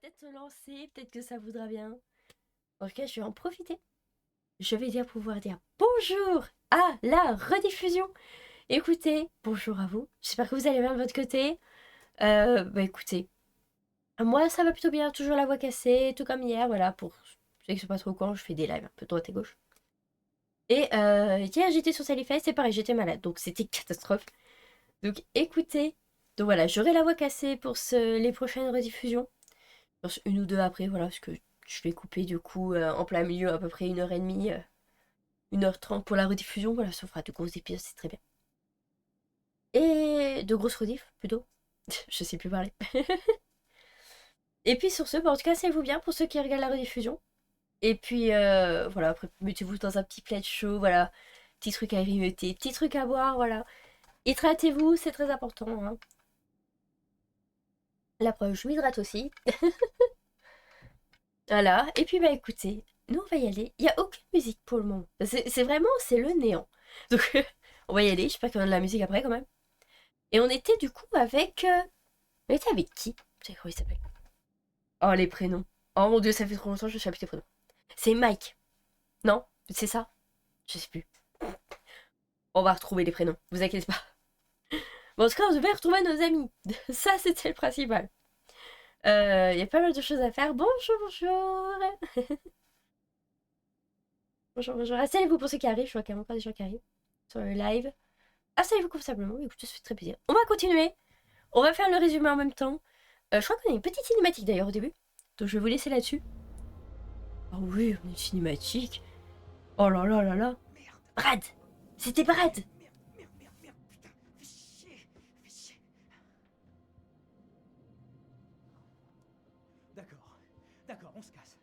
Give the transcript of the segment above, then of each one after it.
peut-être se lancer, peut-être que ça voudra bien. En tout cas, je vais en profiter. Je vais pouvoir dire bonjour à la rediffusion. Écoutez, bonjour à vous. J'espère que vous allez bien de votre côté. Écoutez, moi ça va plutôt bien, toujours la voix cassée, tout comme hier, voilà, pour ceux qui ne sont pas trop quand je fais des lives un peu droite et gauche. Et hier j'étais sur Salifest, c'est pareil, j'étais malade, donc c'était catastrophe. Donc écoutez, donc voilà, j'aurai la voix cassée pour les prochaines rediffusions. Une ou deux après, voilà, parce que je vais couper du coup en plein milieu à peu près 1h30, 1h30 pour la rediffusion, voilà, ça fera de grosses épisodes, c'est très bien. Et de grosses rediffs plutôt, je sais plus parler. Et puis sur ce, en tout cas, cassez-vous bien pour ceux qui regardent la rediffusion. Et puis voilà, après mettez-vous dans un petit plaid chaud, voilà, petit truc à grignoter, petit truc à boire, voilà. Hydratez-vous, c'est très important. Hein. La preuve, je m'hydrate aussi. Voilà, et puis écoutez, nous on va y aller. Il n'y a aucune musique pour le moment. C'est vraiment, c'est le néant. Donc on va y aller, j'espère qu'il y aura de la musique après quand même. Et on était du coup avec... On était avec qui? Je sais comment il s'appelle. Oh les prénoms. Oh mon dieu, ça fait trop longtemps que je ne sais plus les prénoms. C'est Mike. Non? C'est ça? Je sais plus. On va retrouver les prénoms, vous inquiétez pas. Bon, en tout cas, on devait retrouver nos amis. Ça, c'était le principal. Il y a pas mal de choses à faire. Bonjour, bonjour. Bonjour, bonjour. Asseyez-vous pour ceux qui arrivent. Je vois qu'il y a encore des gens qui arrivent sur le live. Asseyez-vous confortablement. Écoutez, ça fait très plaisir. On va continuer. On va faire le résumé en même temps. Je crois qu'on a une petite cinématique d'ailleurs au début. Donc je vais vous laisser là-dessus. Oh oui, on a une cinématique. Oh là là là là. Brad. C'était Brad. Merde, putain, fais chier. D'accord, on se casse.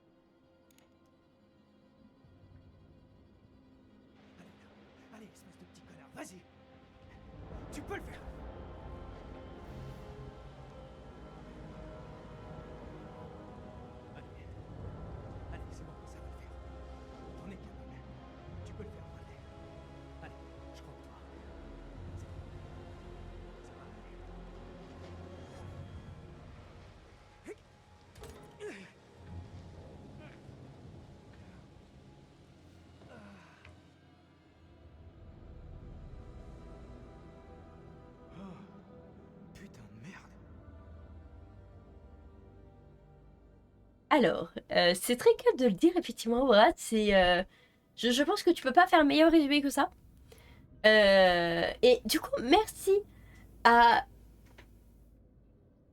Allez, espèce de petit connard, vas-y. Tu peux le faire. Allez, c'est bon, ça va le faire. On est capable. Tu peux le faire, Brad. Allez, je crois en toi. C'est bon. Ça va aller. Putain de merde. Alors, c'est très calme de le dire, effectivement, Brad. C'est, je pense que tu peux pas faire un meilleur résumé que ça. Et du coup, merci à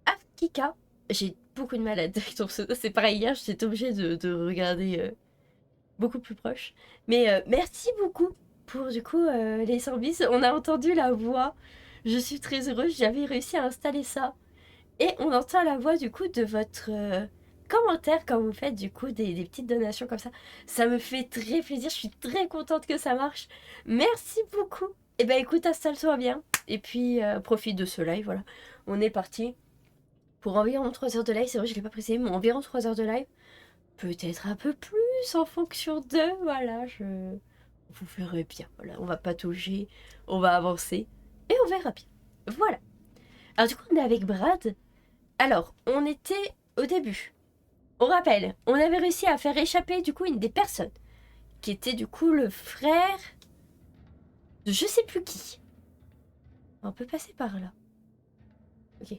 Afkika. J'ai beaucoup de mal à dire ton pseudo. C'est pareil, hier, j'étais obligée de regarder beaucoup plus proche. Mais merci beaucoup pour, du coup, les services. On a entendu la voix. Je suis très heureuse. J'avais réussi à installer ça. Et on entend la voix, du coup, de votre commentaire quand vous faites, du coup, des petites donations comme ça. Ça me fait très plaisir. Je suis très contente que ça marche. Merci beaucoup. Et ben écoute, installe-toi bien. Et puis, profite de ce live, voilà. On est parti pour environ 3 heures de live. C'est vrai, je ne l'ai pas précisé, mais environ 3 heures de live. Peut-être un peu plus en fonction de... Voilà, je... Vous verrez bien. Voilà, on va patauger, on va avancer. Et on verra bien. Voilà. Alors du coup, on est avec Brad. Alors, on était au début. On rappelle, on avait réussi à faire échapper du coup une des personnes. Qui était du coup le frère... de je sais plus qui. On peut passer par là. Ok.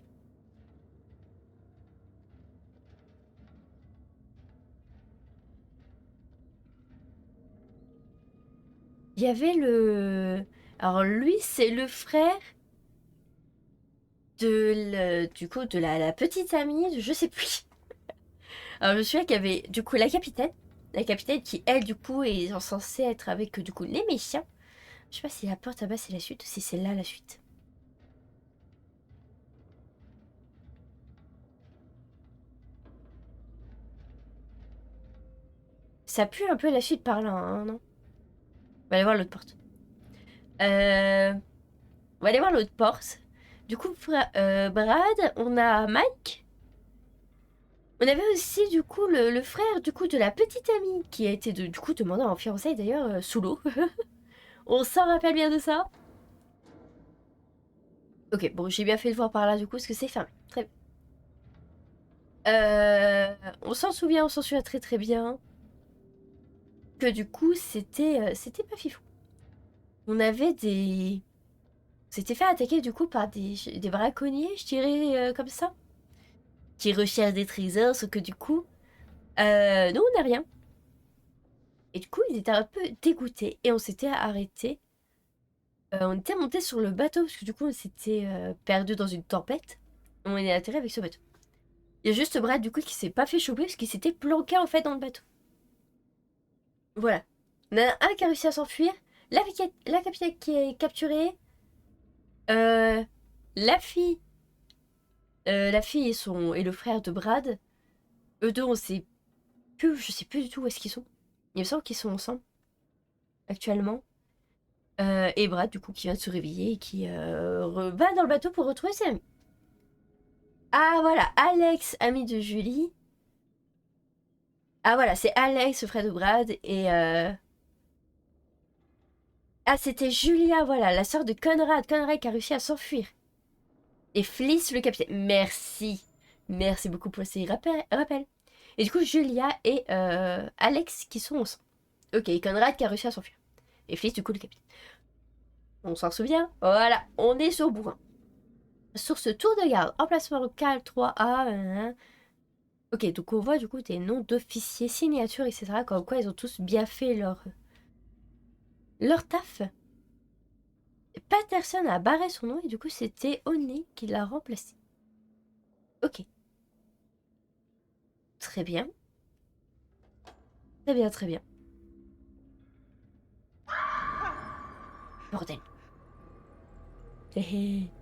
Il y avait le... Alors lui, c'est le frère du coup de la petite amie de je sais plus. Alors je me souviens qu'il y avait du coup la capitaine qui elle du coup est censée être avec du coup les méchants. Je sais pas si la porte à bas c'est la suite ou si c'est là la suite. Ça pue un peu la suite par là, hein, non? On va aller voir l'autre porte. On va aller voir l'autre porte. Du coup, Brad, on a Mike. On avait aussi du coup le frère du coup de la petite amie qui a été du coup demandé en fiançailles d'ailleurs sous l'eau. On s'en rappelle bien de ça. Ok, bon j'ai bien fait de voir par là du coup parce que c'est fermé. Très bien. on s'en souvient très très bien. Que du coup, c'était pas fifou. On avait des... On s'était fait attaquer du coup par des braconniers, je dirais comme ça. Qui recherchent des trésors, sauf que du coup... nous, on n'a rien. Et du coup, ils étaient un peu dégoûtés. Et on s'était arrêté. On était monté sur le bateau, parce que du coup, on s'était perdu dans une tempête. On est atterri avec ce bateau. Il y a juste Brad, du coup, qui s'est pas fait choper, parce qu'il s'était planqué, en fait, dans le bateau. Voilà. On a un qui a réussi à s'enfuir. La capitaine qui est capturée. Euh, la fille. La fille et le frère de Brad. Eux deux, on sait plus, je sais plus du tout où est-ce qu'ils sont. Il me semble qu'ils sont ensemble. Actuellement. Et Brad, du coup, qui vient de se réveiller et qui va dans le bateau pour retrouver ses amis. Ah, voilà, Alex, ami de Julie. Ah, voilà, c'est Alex, le frère de Brad. Et. Ah, c'était Julia, voilà, la sœur de Conrad. Conrad qui a réussi à s'enfuir. Et Fliss, le capitaine. Merci. Merci beaucoup pour ces rappels. Et du coup, Julia et Alex qui sont ensemble. Ok, et Conrad qui a réussi à s'enfuir. Et Fliss, du coup, le capitaine. On s'en souvient. Voilà, on est sur Bourrin. Sur ce tour de garde, emplacement local 3A. Ok, donc on voit du coup des noms d'officiers, signatures, etc. Comme quoi ils ont tous bien fait leur taf. Patterson a barré son nom et du coup c'était Oney qui l'a remplacé. Ok. Très bien. Très bien, très bien. Bordel.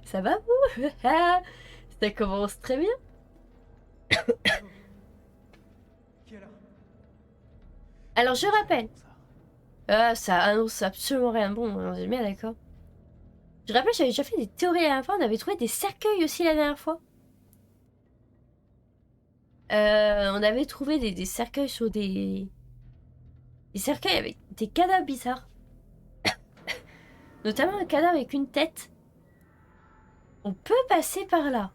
Ça va vous? Ça commence très bien. Qui est là? Alors je rappelle. Ça. Ça annonce absolument rien de bon, on est bien d'accord. Je rappelle, j'avais déjà fait des théories la dernière fois, on avait trouvé des cercueils aussi la dernière fois. On avait trouvé des cercueils sur des cercueils avec des cadavres bizarres. Notamment un cadavre avec une tête. On peut passer par là.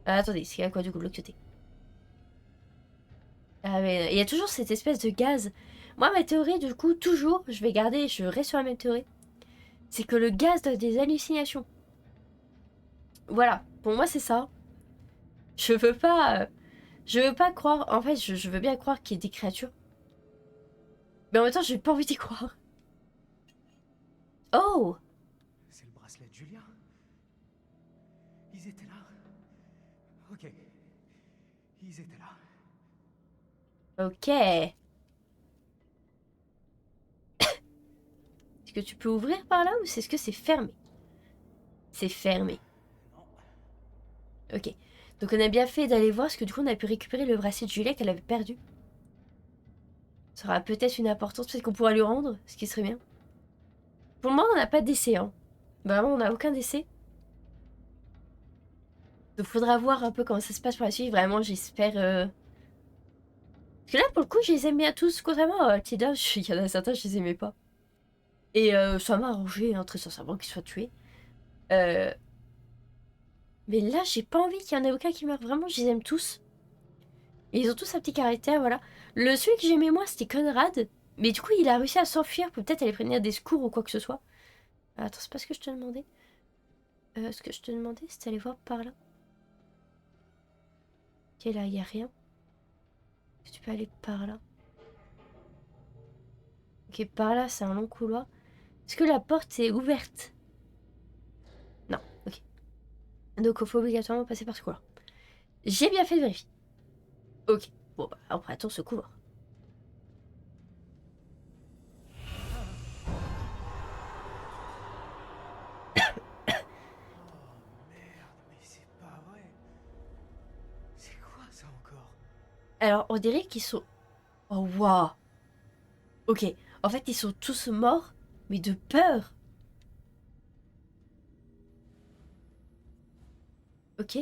Attendez, c'est à quoi du coup de l'autre côté? Ah mais il y a toujours cette espèce de gaz. Moi, ma théorie, du coup, toujours, je reste sur la même théorie. C'est que le gaz donne des hallucinations. Voilà, pour moi, c'est ça. Je veux pas... je veux pas croire... En fait, je veux bien croire qu'il y ait des créatures. Mais en même temps, j'ai pas envie d'y croire. Oh! C'est le bracelet de Julia. Ils étaient là. Ok. Ils étaient là. Ok. Est-ce que tu peux ouvrir par là ou est-ce que c'est fermé? C'est fermé. Non. Ok. Donc on a bien fait d'aller voir parce que du coup on a pu récupérer le bracelet de Julia qu'elle avait perdu. Ça aura peut-être une importance, peut-être qu'on pourra lui rendre, ce qui serait bien. Pour le moment on n'a pas d'essai, hein. Vraiment on n'a aucun décès. Donc faudra voir un peu comment ça se passe pour la suite. Vraiment j'espère... Parce que là pour le coup je les aime bien tous, contrairement à Tilda, il y en a certains je les aimais pas. Et ça m'a arrangé, hein, très sincèrement, qu'ils soient tués. Mais là j'ai pas envie qu'il y en ait aucun qui meure. Vraiment je les aime tous. Et ils ont tous un petit caractère, voilà. Celui que j'aimais moi, c'était Conrad. Mais du coup, il a réussi à s'enfuir. Peut-être aller prévenir des secours ou quoi que ce soit. Attends, c'est pas ce que je te demandais. Ce que je te demandais, c'était aller voir par là. Ok, là, il y a rien. Est-ce que tu peux aller par là? Ok, par là, c'est un long couloir. Est-ce que la porte est ouverte? Non, ok. Donc, il faut obligatoirement passer par ce couloir. J'ai bien fait de vérifier. Ok. Bon, bah, empruntons ce couloir. Merde, mais c'est pas vrai. C'est quoi ça encore? Alors, on dirait qu'ils sont... Oh, waouh. Ok. En fait, ils sont tous morts, mais de peur. Ok.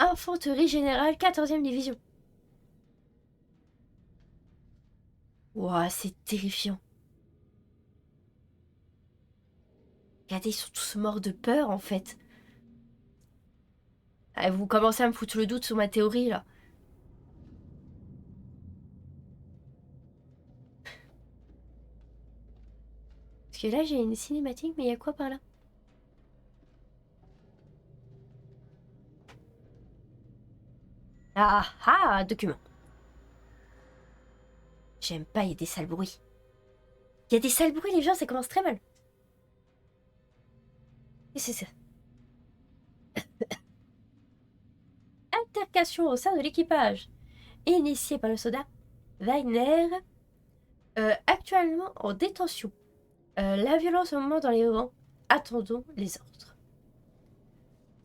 Infanterie générale 14e division. Ouah, c'est terrifiant. Regardez, ils sont tous morts de peur en fait. Ah, vous commencez à me foutre le doute sur ma théorie, là. Parce que là, j'ai une cinématique, mais il y a quoi par là? Ah ah, document. J'aime pas, il y a des sales bruits. Il y a des sales bruits, les gens, ça commence très mal. Qu'est-ce que c'est ça? Altercation au sein de l'équipage. Initié par le soldat Wagner, actuellement en détention. La violence au moment dans les rangs. Attendons les ordres.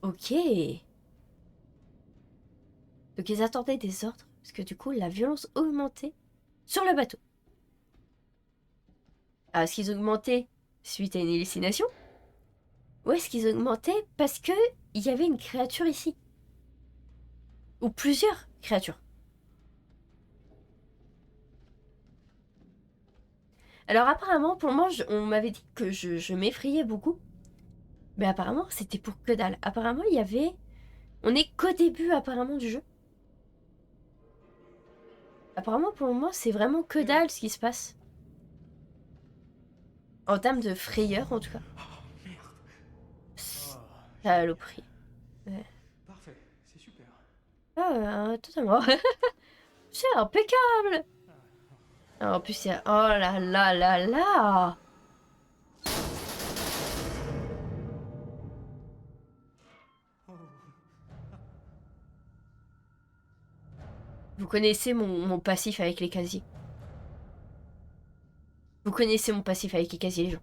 Ok. Donc ils attendaient des ordres, parce que du coup, la violence augmentait sur le bateau. Alors, est-ce qu'ils augmentaient suite à une hallucination? Ou est-ce qu'ils augmentaient parce que il y avait une créature ici? Ou plusieurs créatures? Alors apparemment, pour moi, on m'avait dit que je m'effrayais beaucoup. Mais apparemment, c'était pour que dalle. Apparemment, il y avait... On est qu'au début, apparemment, du jeu. Apparemment, pour le moment, c'est vraiment que dalle ce qui se passe. En termes de frayeur, en tout cas. Oh merde. Saloperie. Ouais. Parfait, c'est super. Ah, totalement. C'est impeccable. En plus, il y a... Oh là là là là. Oh. Vous connaissez mon passif avec les casiers. Vous connaissez mon passif avec les casiers, les gens.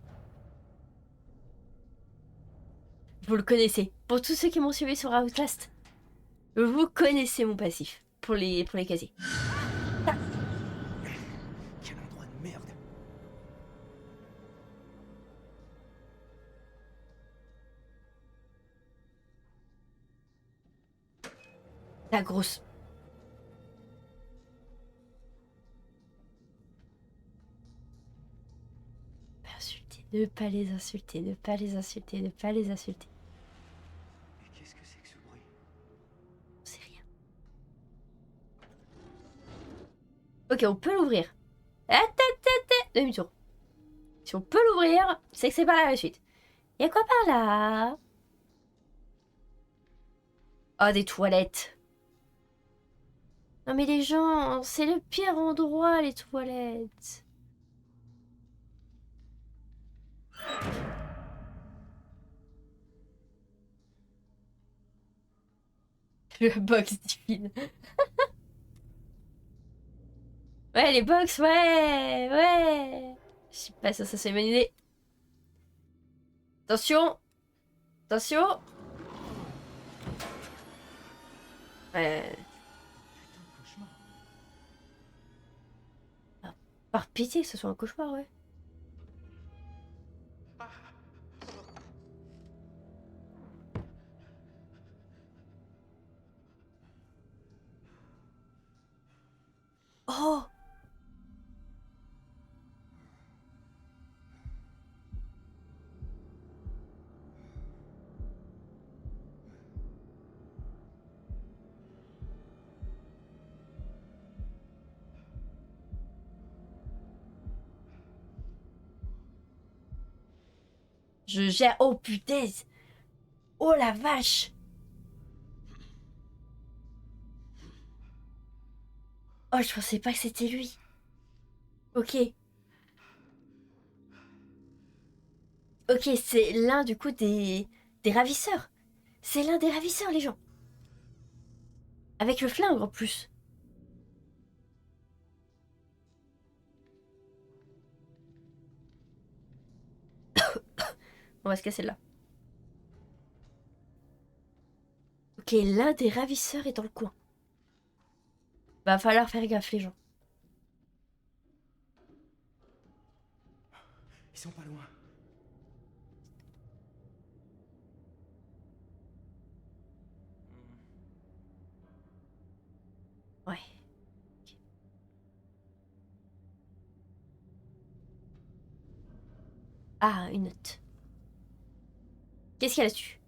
Vous le connaissez. Pour tous ceux qui m'ont suivi sur Outlast, vous connaissez mon passif pour les casiers. Quel endroit de merde. La grosse. Insulter, ne pas les insulter, ne pas les insulter, ne pas les insulter. Mais qu'est-ce que c'est que ce bruit? On sait rien. Ok, on peut l'ouvrir. Demi-tour. Si on peut l'ouvrir, c'est que c'est par là la suite. Y a quoi par là? Oh, des toilettes. Non mais les gens, c'est le pire endroit, les toilettes. Le box divine. Ouais, les box, ouais, ouais. Je sais pas, ça c'est une bonne idée. Attention. Attention. Ouais. Putain de cauchemar. Par pitié que ce soit un cauchemar, ouais. Oh! Je gère. Oh putain! Oh la vache! Oh, je pensais pas que c'était lui. Ok. Ok, c'est l'un du coup des ravisseurs. C'est l'un des ravisseurs, les gens. Avec le flingue en plus. On va se casser là. Ok, l'un des ravisseurs est dans le coin. Va falloir faire gaffe, les gens. Ils sont pas loin. Ouais. Ah, une note. Qu'est-ce qu'il y a là-dessus?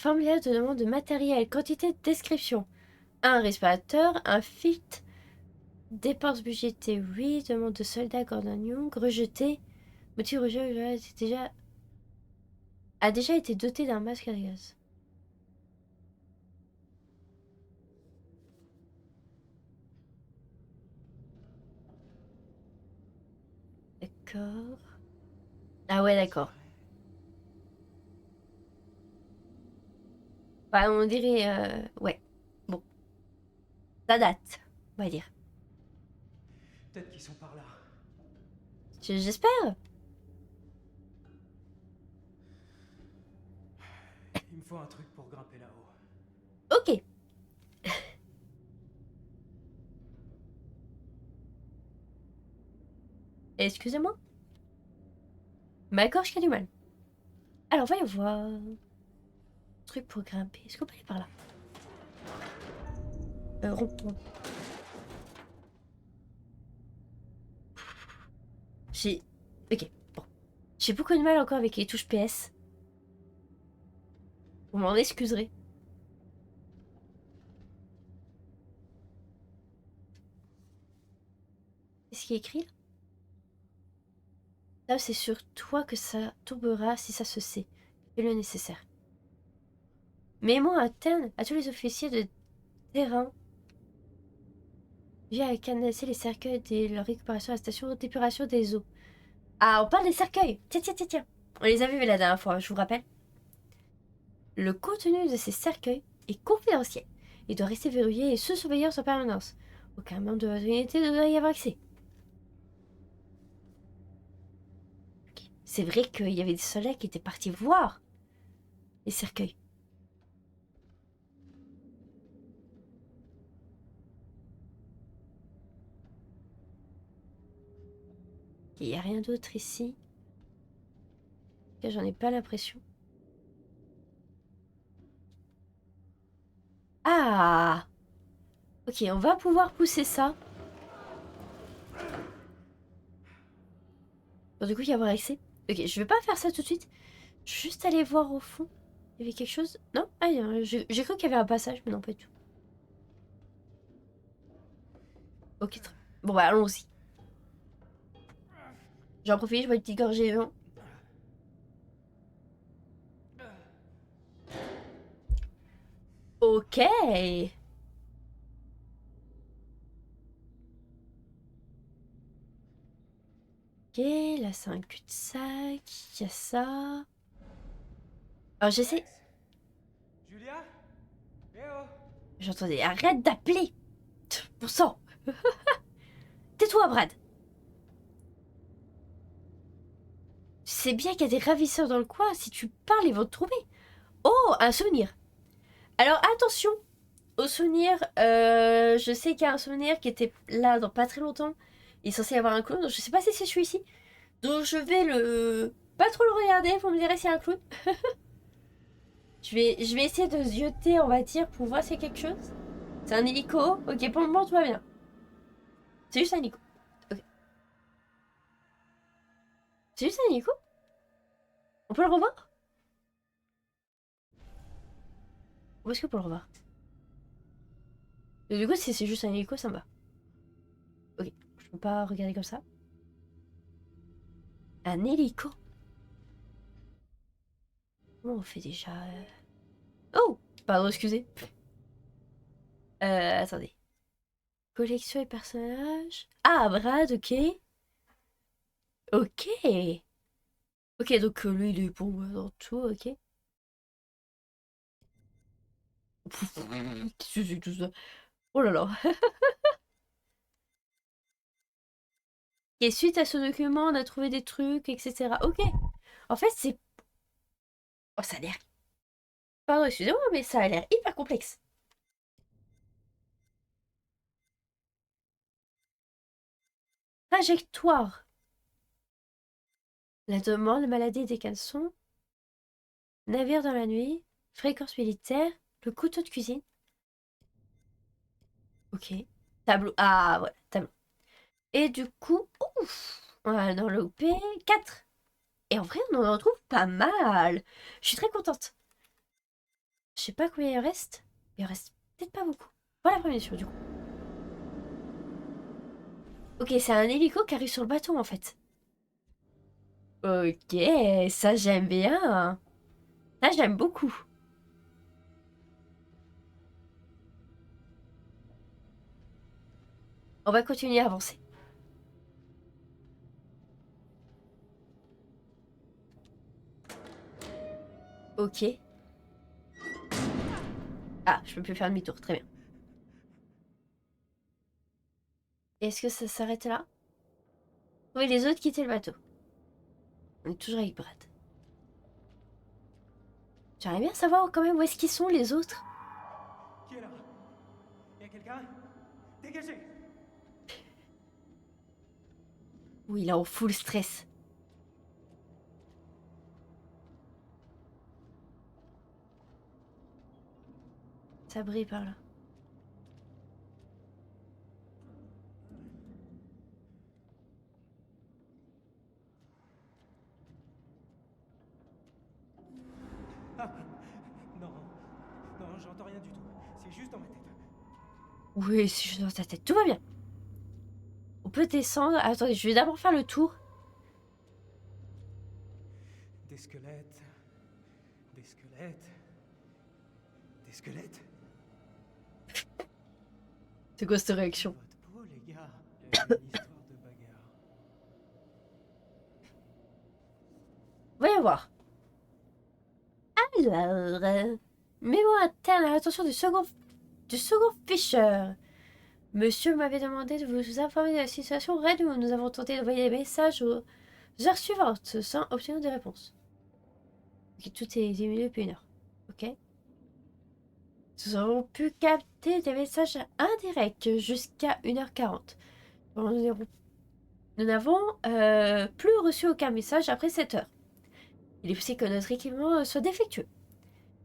Formulaire de demande de matériel. Quantité de description. Un respirateur, un filtre. Dépenses budgétées, oui. Demande de soldat Gordon Young. Rejeté. Motif rejet a déjà été doté d'un masque à gaz. D'accord. Ah ouais, d'accord. Bah, on dirait... ouais. Bon. Ça date, on va dire. Peut-être qu'ils sont par là. J'espère. Il me faut un truc pour grimper là-haut. Ok. Excusez-moi. Ma gorge qui a du mal. Alors, voyons voir. Truc pour grimper. Est-ce qu'on peut aller par là? Rond-point. J'ai... Ok, bon. J'ai beaucoup de mal encore avec les touches PS. Vous m'en excuserez. Qu'est-ce qui est écrit là? Là, c'est sur toi que ça tombera si ça se sait. Fais le nécessaire. Mets-moi un thème à tous les officiers de terrain. Viens à canaliser les cercueils de leur récupération à la station d'épuration des eaux. Ah, on parle des cercueils. Tiens, tiens, tiens, tiens. On les a vus la dernière fois, je vous rappelle. Le contenu de ces cercueils est confidentiel. Il doit rester verrouillé et sous surveillance en permanence. Aucun membre de votre unité ne doit y avoir accès. Okay. C'est vrai qu'il y avait des soldats qui étaient partis voir les cercueils. Il n'y a rien d'autre ici. J'en ai pas l'impression. Ah! Ok, on va pouvoir pousser ça. Bon, du coup, il y avoir accès. Ok, je vais pas faire ça tout de suite. Je vais juste aller voir au fond. Il y avait quelque chose? Non? Ah, j'ai cru qu'il y avait un passage, mais non, pas du tout. Ok, très... Bon, bah, allons-y. J'en profite, je bois une petite gorgée de vin. Ok. Ok, là c'est un cul-de-sac. Il y a ça. Alors j'essaie. Alex? Julia? Eh oh! J'entendais. Arrête d'appeler. Bon sang. Tais-toi, Brad. Tu sais bien qu'il y a des ravisseurs dans le coin. Si tu parles, ils vont te trouver. Oh, un souvenir. Alors attention au souvenir. Je sais qu'il y a un souvenir qui était là dans pas très longtemps. Il est censé y avoir un clown. Donc je sais pas si c'est celui-ci. Donc je vais le... Pas trop le regarder. Vous me direz s'il y a un clown. Je vais essayer de zioter, on va dire, pour voir s'il y a quelque chose. C'est un hélico. Ok, pour le moment, tout va bien. C'est juste un hélico. Ok. C'est juste un hélico? On peut le revoir? Où est-ce que pour le revoir? Et du coup, si c'est juste un hélico, ça me va. Ok, je peux pas regarder comme ça. Un hélico? Comment on fait déjà Oh! Pardon, excusez. Attendez. Collection et personnages. Ah, Brad, ok. Ok. Ok, donc lui, il est bon dans tout, ok. Qu'est-ce que c'est que tout ça? Oh là là. Et suite à ce document, on a trouvé des trucs, etc. Ok. En fait, c'est... Oh, ça a l'air... Pardon, excusez-moi, mais ça a l'air hyper complexe. Trajectoire. La demande, maladie des caleçons. Navire dans la nuit. Fréquence militaire. Le couteau de cuisine. Ok. Tableau. Ah, voilà, tableau. Et du coup... Ouf. On va dans le OP 4. Et en vrai, on en retrouve pas mal. Je suis très contente. Je sais pas combien il reste. Il reste peut-être pas beaucoup. Voilà la première mission du coup. Ok, c'est un hélico qui arrive sur le bateau en fait. Ok, ça j'aime bien. Ça j'aime beaucoup. On va continuer à avancer. Ok. Ah, je peux plus faire demi-tour, très bien. Est-ce que ça s'arrête là? Oui, les autres quittaient le bateau. On est toujours avec Brad. J'aimerais bien savoir quand même où est-ce qu'ils sont les autres. Qui est là? Y a quelqu'un? Dégagez! Oui, il est en full stress. Ça brille par là. Ah! Non, non, j'entends rien du tout. C'est juste dans ma tête. Oui, c'est juste dans ta tête. Tout va bien. On peut descendre. Attendez, je vais d'abord faire le tour. Des squelettes. Des squelettes. Des squelettes. C'est quoi cette réaction? Votre peau, les gars. Il y a une histoire de bagarre. Voyons voir. Alors, mémoire interne à l'attention du second Fisher. Monsieur m'avait demandé de vous informer de la situation Red où nous avons tenté d'envoyer des messages aux heures suivantes sans obtenir de réponse. Ok, tout est diminué depuis une heure. Ok. Nous avons pu capter des messages indirects jusqu'à 1h40. Nous n'avons plus reçu aucun message après 7 heures. Il est possible que notre équipement soit défectueux.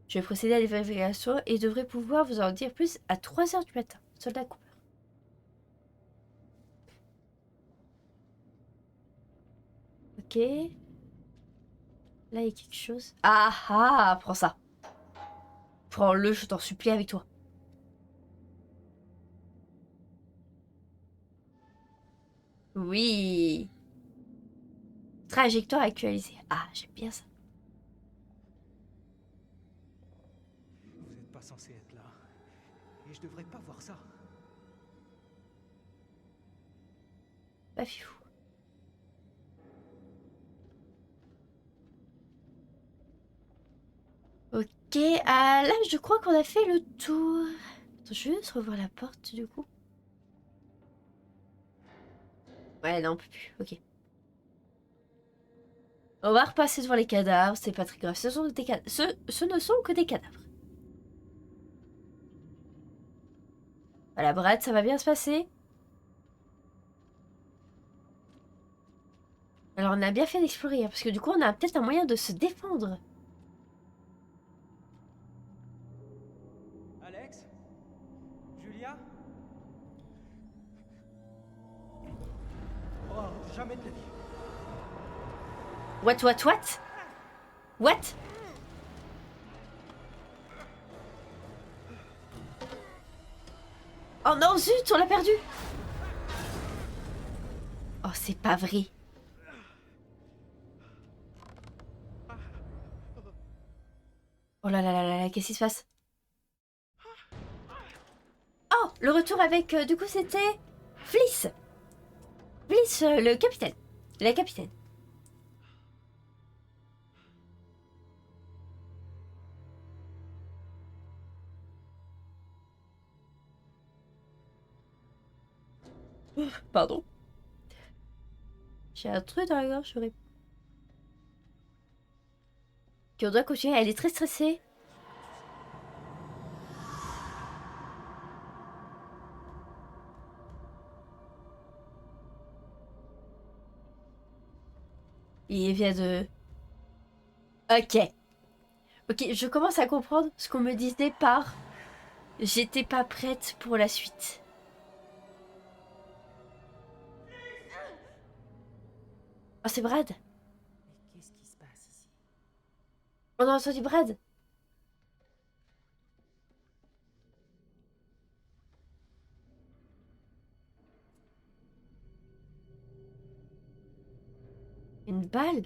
Je vais procéder à des vérifications et devrais pouvoir vous en dire plus à 3 heures du matin. Soldat Cooper. Ok. Là, il y a quelque chose. Ah ah, prends ça. Prends-le, je t'en supplie avec toi. Oui. Trajectoire actualisée. Ah, j'aime bien ça. Vous êtes pas censé être là. Et je devrais pas voir ça. Pas fifou. Ok, ah, là, je crois qu'on a fait le tour. Attends, je vais juste revoir la porte, du coup. Ouais, non, on peut plus. Ok. On va repasser devant les cadavres, c'est pas très grave. Ce sont des cadavres. Ce ne sont que des cadavres. Voilà, Brad, ça va bien se passer. Alors, on a bien fait d'explorer, hein, parce que du coup, on a peut-être un moyen de se défendre. Alex? Julia? Oh, jamais de la vie. What, what, what? What? Oh non, zut, on l'a perdu. Oh, c'est pas vrai. Oh là là là là là, qu'est-ce qui se passe? Oh, le retour avec, du coup, c'était Fliss. Fliss, le capitaine. La capitaine. Pardon. J'ai un truc dans la gorge, je rép- Ok, on doit continuer, elle est très stressée. Il vient de... Ok. Ok, je commence à comprendre ce qu'on me disait par... J'étais pas prête pour la suite. Oh, c'est Brad. Mais qu'est-ce qui se passe ici? On a entendu Brad. Une balle?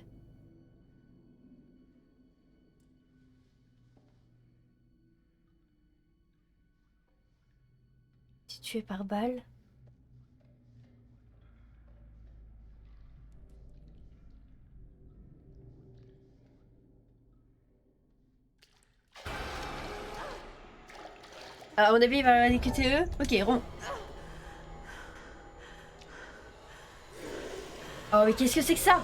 Tu es tué par balle? À mon avis, il va les QTE. Ok, rond. Oh, mais qu'est-ce que c'est que ça?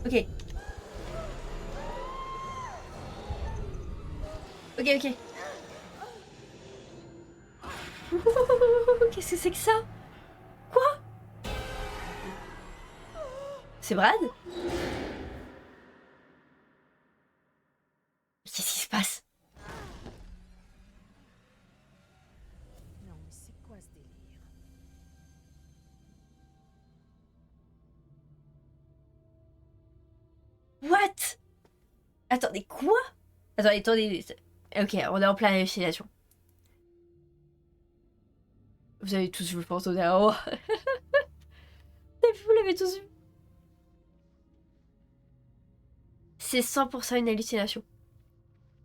Ok. Ok, ok. Qu'est-ce que c'est que ça? Quoi? C'est Brad? Qu'est-ce qui se passe? Non, mais c'est quoi ce délire? What? Attendez, quoi? Attendez, attendez. Ok, on est en pleine hallucination. Vous avez tous vu le fantôme derrière moi. Vous l'avez tous vu. C'est 100% une hallucination.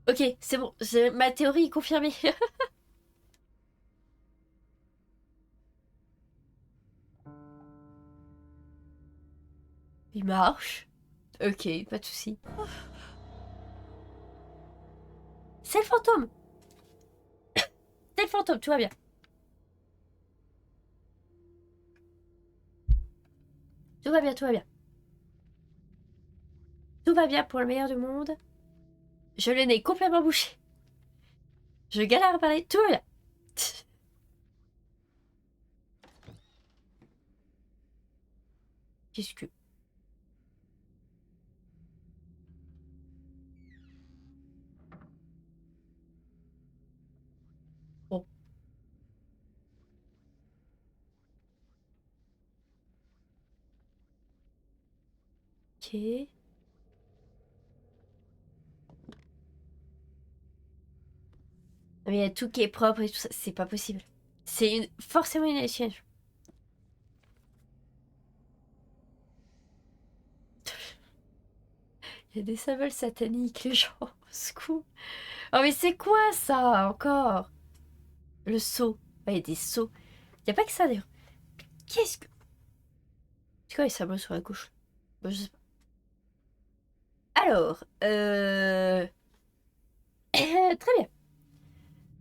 Ok, c'est bon. Ma théorie est confirmée. Il marche. Ok, pas de souci. C'est le fantôme. C'est le fantôme, tout va bien. Tout va bien, tout va bien. Tout va bien pour le meilleur du monde. Je le nez complètement bouché. Je galère à parler, tout va bien. Qu'est-ce que... Bon. Ok. Mais il y a tout qui est propre et tout ça. C'est pas possible. Forcément une hallucination. Il y a des symboles sataniques, les gens. Au secours. Oh, mais c'est quoi ça encore? Le seau. Ouais, il y a des seaux. Il n'y a pas que ça d'ailleurs. Qu'est-ce que. C'est quoi les symboles sur la gauche? Bon, je sais pas. Alors, très bien.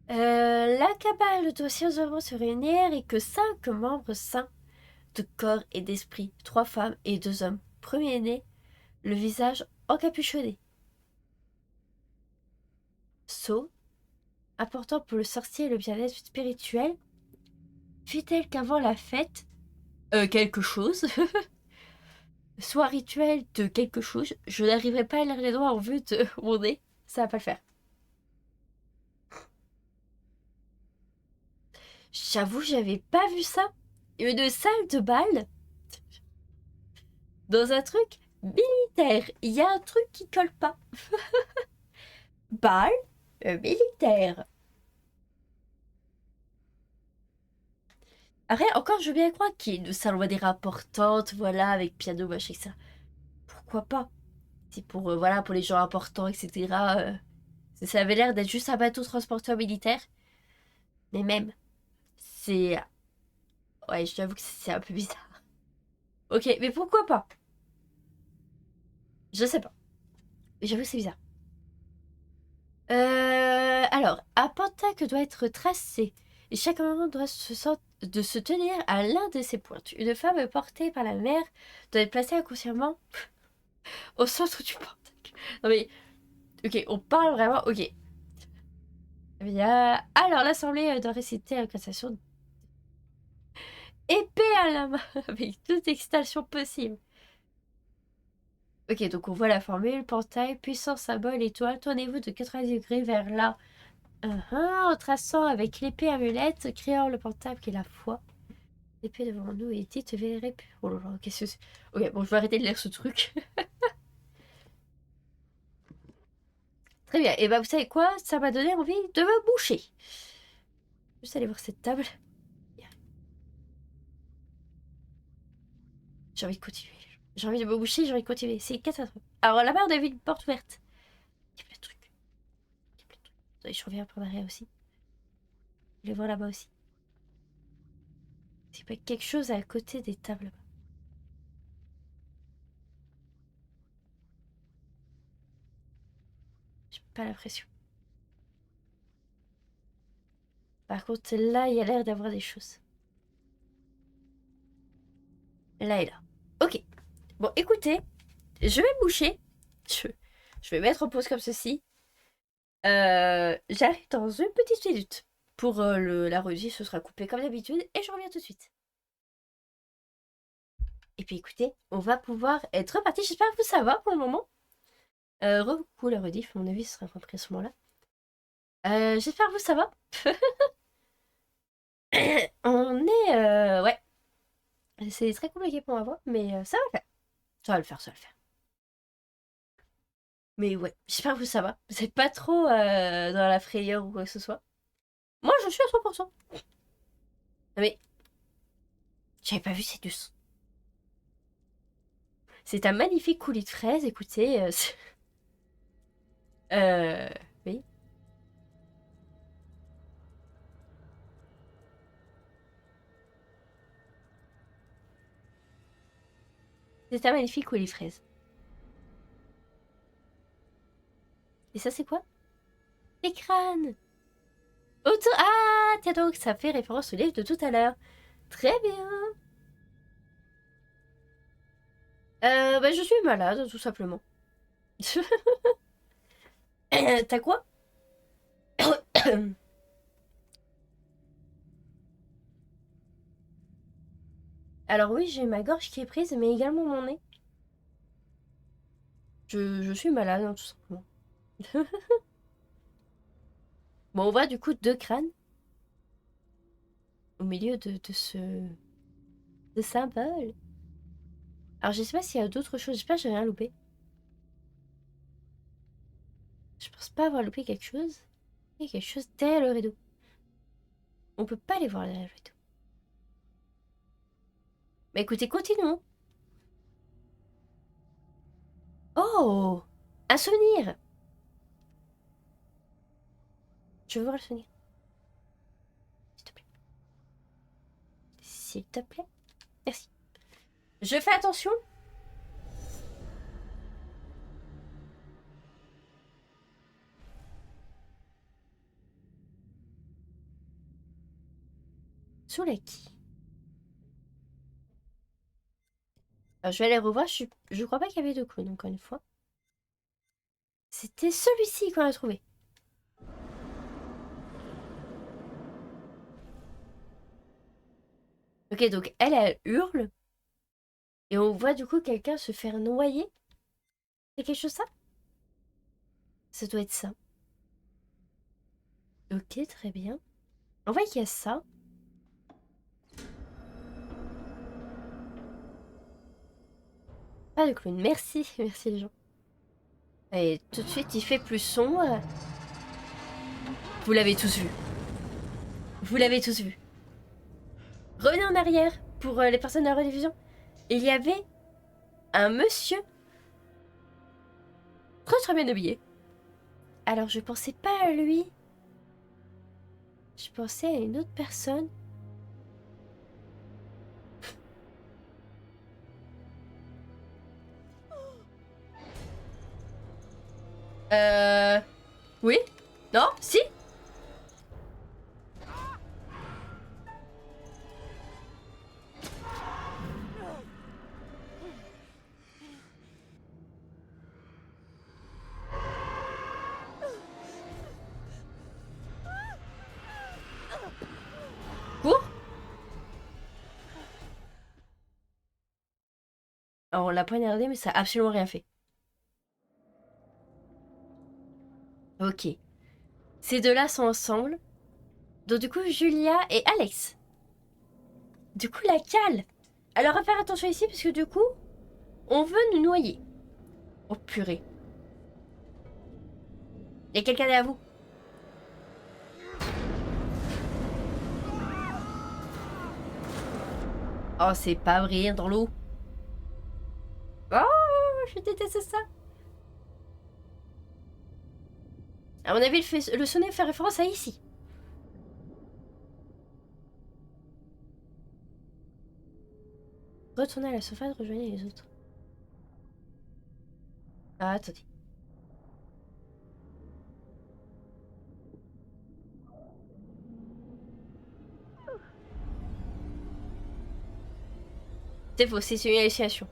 La cabale doit sérieusement se réunir et que 5 membres sains de corps et d'esprit, 3 femmes et 2 hommes, premier-né, le visage encapuchonné. Sceau, important pour le sorcier et le bien-être spirituel, fut-elle qu'avant la fête, quelque chose, soit rituel de quelque chose, je n'arriverai pas à lire les doigts en vue de mon nez, ça va pas le faire. J'avoue, j'avais pas vu ça. Une salle de bal dans un truc militaire. Il y a un truc qui colle pas. Bal militaire. Après, encore, je veux bien croire qu'il y ait une salle, on va dire, importante, voilà, avec piano, machin, ça. Pourquoi pas? C'est pour, voilà, pour les gens importants, etc. Ça avait l'air d'être juste un bateau transporteur militaire. Mais même, c'est... Ouais, j'avoue que c'est un peu bizarre. Ok, mais pourquoi pas? Je sais pas. J'avoue que c'est bizarre. Alors, un pentacle doit être tracé. Et chaque moment doit de se tenir à l'un de ses pointes. Une femme portée par la mère doit être placée inconsciemment au centre du pentacle. Non mais, ok, on parle vraiment, ok. Bien. Alors, l'assemblée doit réciter la cassation épée à la main, avec toute excitation possible. Ok, donc on voit la formule, portail, puissant symbole, étoile, tournez-vous de 90 degrés vers là. En traçant avec l'épée amulette, créant le portable qui est la foi. L'épée devant nous et dites verrez plus. Oh là là, qu'est-ce que c'est? Ok, bon, je vais arrêter de lire ce truc. Très bien, et bah vous savez quoi? Ça m'a donné envie de me boucher. Juste aller voir cette table. J'ai envie de continuer. J'ai envie de me boucher, j'ai envie de continuer. C'est une catastrophe. Alors là-bas, on a vu une porte ouverte. Il y a plein de trucs. Il y a plein de trucs. Attendez, je reviens prendre derrière aussi. Je les vois là-bas aussi. C'est pas quelque chose à côté des tables là-bas. J'ai pas l'impression. Par contre, là, il y a l'air d'avoir des choses. Là et là. Ok. Bon, écoutez, je vais me boucher. Je vais mettre en pause comme ceci. J'arrive dans une petite minute. Pour la rediff, ce sera coupé comme d'habitude et je reviens tout de suite. Et puis écoutez, on va pouvoir être reparti. J'espère que ça va pour le moment. Recoucou la rediff, à mon avis, ce sera repris à ce moment-là. J'espère que ça va. On est... ouais. C'est très compliqué pour ma voix, mais ça va le faire. Ça va le faire, ça va le faire. Mais ouais, j'espère que ça va. Vous n'êtes pas trop dans la frayeur ou quoi que ce soit. Moi, je suis à 100%. Mais... J'avais pas vu ces deux. C'est un magnifique coulis de fraises, écoutez. Oui. C'est un magnifique coulis de fraises. Et ça, c'est quoi? Les crânes. Ah, tiens donc, ça fait référence au livre de tout à l'heure. Très bien. Bah, je suis malade, tout simplement. T'as quoi? Alors oui, j'ai ma gorge qui est prise, mais également mon nez. Je suis malade, hein, tout simplement. Bon, on voit du coup deux crânes. Au milieu de ce symbole. Alors je sais pas s'il y a d'autres choses, j'espère que j'ai rien loupé. Je pense pas avoir loupé quelque chose. Il y a quelque chose derrière le rideau. On peut pas les voir derrière le rideau. Mais écoutez, continuons. Oh! Un souvenir! Je veux voir le souvenir. S'il te plaît. S'il te plaît. Merci. Je fais attention. Sous la quille. Alors, je vais aller revoir. Je crois pas qu'il y avait deux clowns, encore une fois. C'était celui-ci qu'on a trouvé. Ok, donc elle hurle. Et on voit du coup quelqu'un se faire noyer. C'est quelque chose ça? Ça doit être ça. Ok, très bien. On voit qu'il y a ça. Pas de clown. Merci, merci les gens. Et tout de suite, il fait plus sombre. Vous l'avez tous vu. Vous l'avez tous vu. Revenez en arrière pour les personnes de la rediffusion. Il y avait un monsieur très bien habillé. Alors je pensais pas à lui. Je pensais à une autre personne. Oui? Non? Si? Cours? Alors on l'a poignardé mais ça a absolument rien fait. Ok. Ces deux-là sont ensemble. Donc du coup Julia et Alex. Du coup la cale. Alors à faire attention ici parce que du coup on veut nous noyer. Oh purée. Il y a quelqu'un derrière vous. Oh c'est pas vrai dans l'eau. Oh, je déteste ça. À mon avis, le sonnet fait référence à ici. Retournez à la surface, rejoignez les autres. Ah, attendez. C'est faux, c'est une hallucination.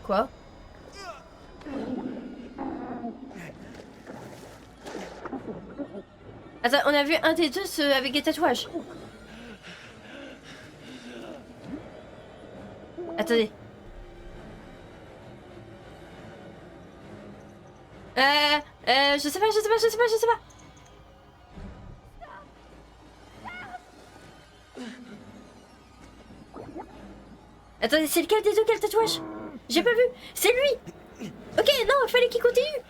Quoi? Attends, on a vu un des deux avec des tatouages. Attendez. Je sais pas, je sais pas. Attendez, c'est lequel des deux qui a le tatouage? J'ai pas vu. C'est lui. Ok, non, il fallait qu'il continue.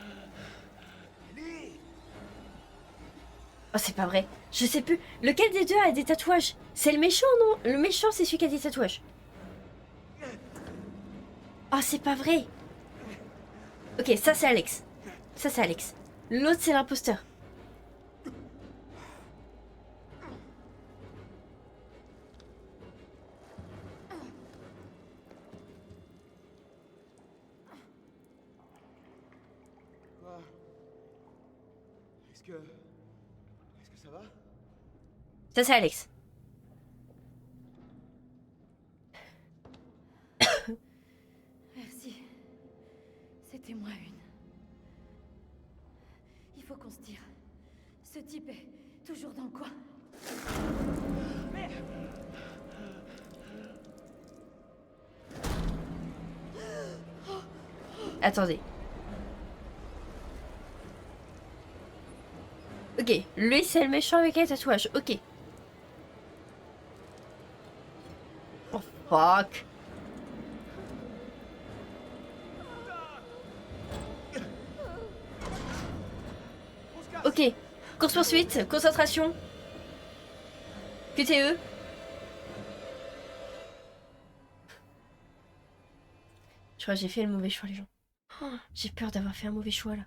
Oh, c'est pas vrai. Je sais plus. Lequel des deux a des tatouages? C'est le méchant, non? Le méchant, c'est celui qui a des tatouages. Oh, c'est pas vrai. Ok, ça c'est Alex. Ça c'est Alex. L'autre c'est l'imposteur. Quoi? Est-ce que ça va? Ça c'est Alex. Merci. C'était moi une. Il faut qu'on se tire. Ce type est toujours dans le coin. Attendez. Ok, lui c'est le méchant avec les tatouages. Ok. Oh fuck. Ok, course-poursuite, concentration. QTE. Je crois que j'ai fait le mauvais choix, les gens. Oh, j'ai peur d'avoir fait un mauvais choix là.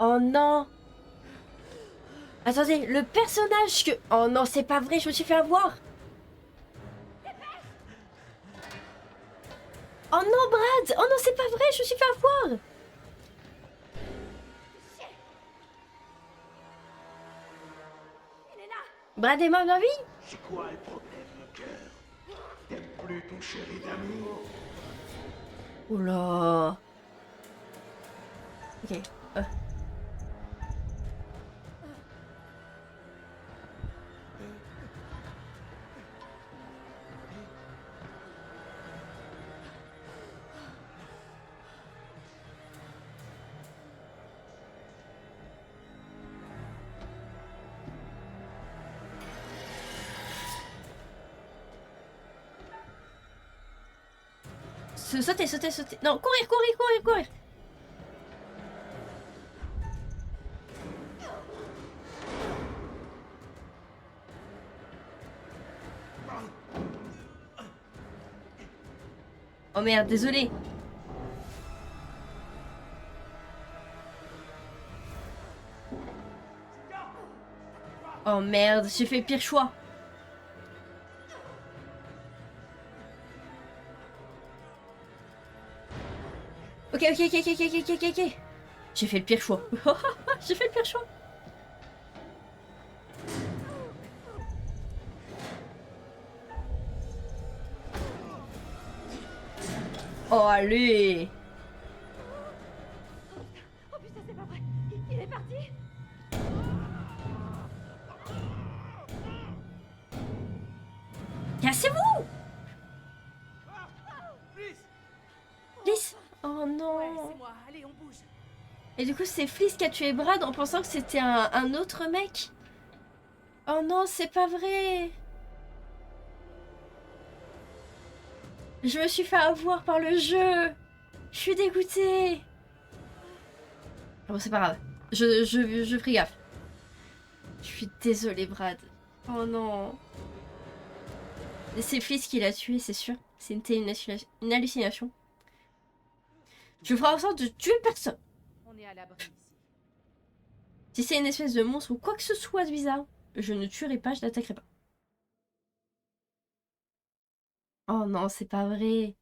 Oh non. Attendez, le personnage que... Oh non, c'est pas vrai, je me suis fait avoir. Oh non, Brad. Oh non, c'est pas vrai, je me suis fait avoir. Brad est mort dans la vie? C'est quoi le problème, mon cœur? T'aimes plus ton chéri d'amour? Oula. Ok. Sauter, sauter, sauter. Non, courir, courir, courir, courir. Oh merde, désolé. Oh merde, j'ai fait le pire choix. Ok, ok, ok, ok, ok, ok, ok. J'ai fait le pire choix. J'ai fait le pire choix. Oh, allez. Oh putain, c'est pas vrai. Il est parti. Ouais, non. c'est moi. Allez, on bouge. Et du coup, c'est Fliss qui a tué Brad en pensant que c'était un autre mec. Oh non, c'est pas vrai. Je me suis fait avoir par le jeu. Je suis dégoûtée. Bon, c'est pas grave. Je ferai gaffe. Je suis désolée, Brad. Oh non. C'est Fliss qui l'a tué, c'est sûr. C'était une hallucination. Je ferai en sorte de tuer personne. On est à l'abri ici. Si c'est une espèce de monstre ou quoi que ce soit de bizarre, je ne tuerai pas, je n'attaquerai pas. Oh non, c'est pas vrai.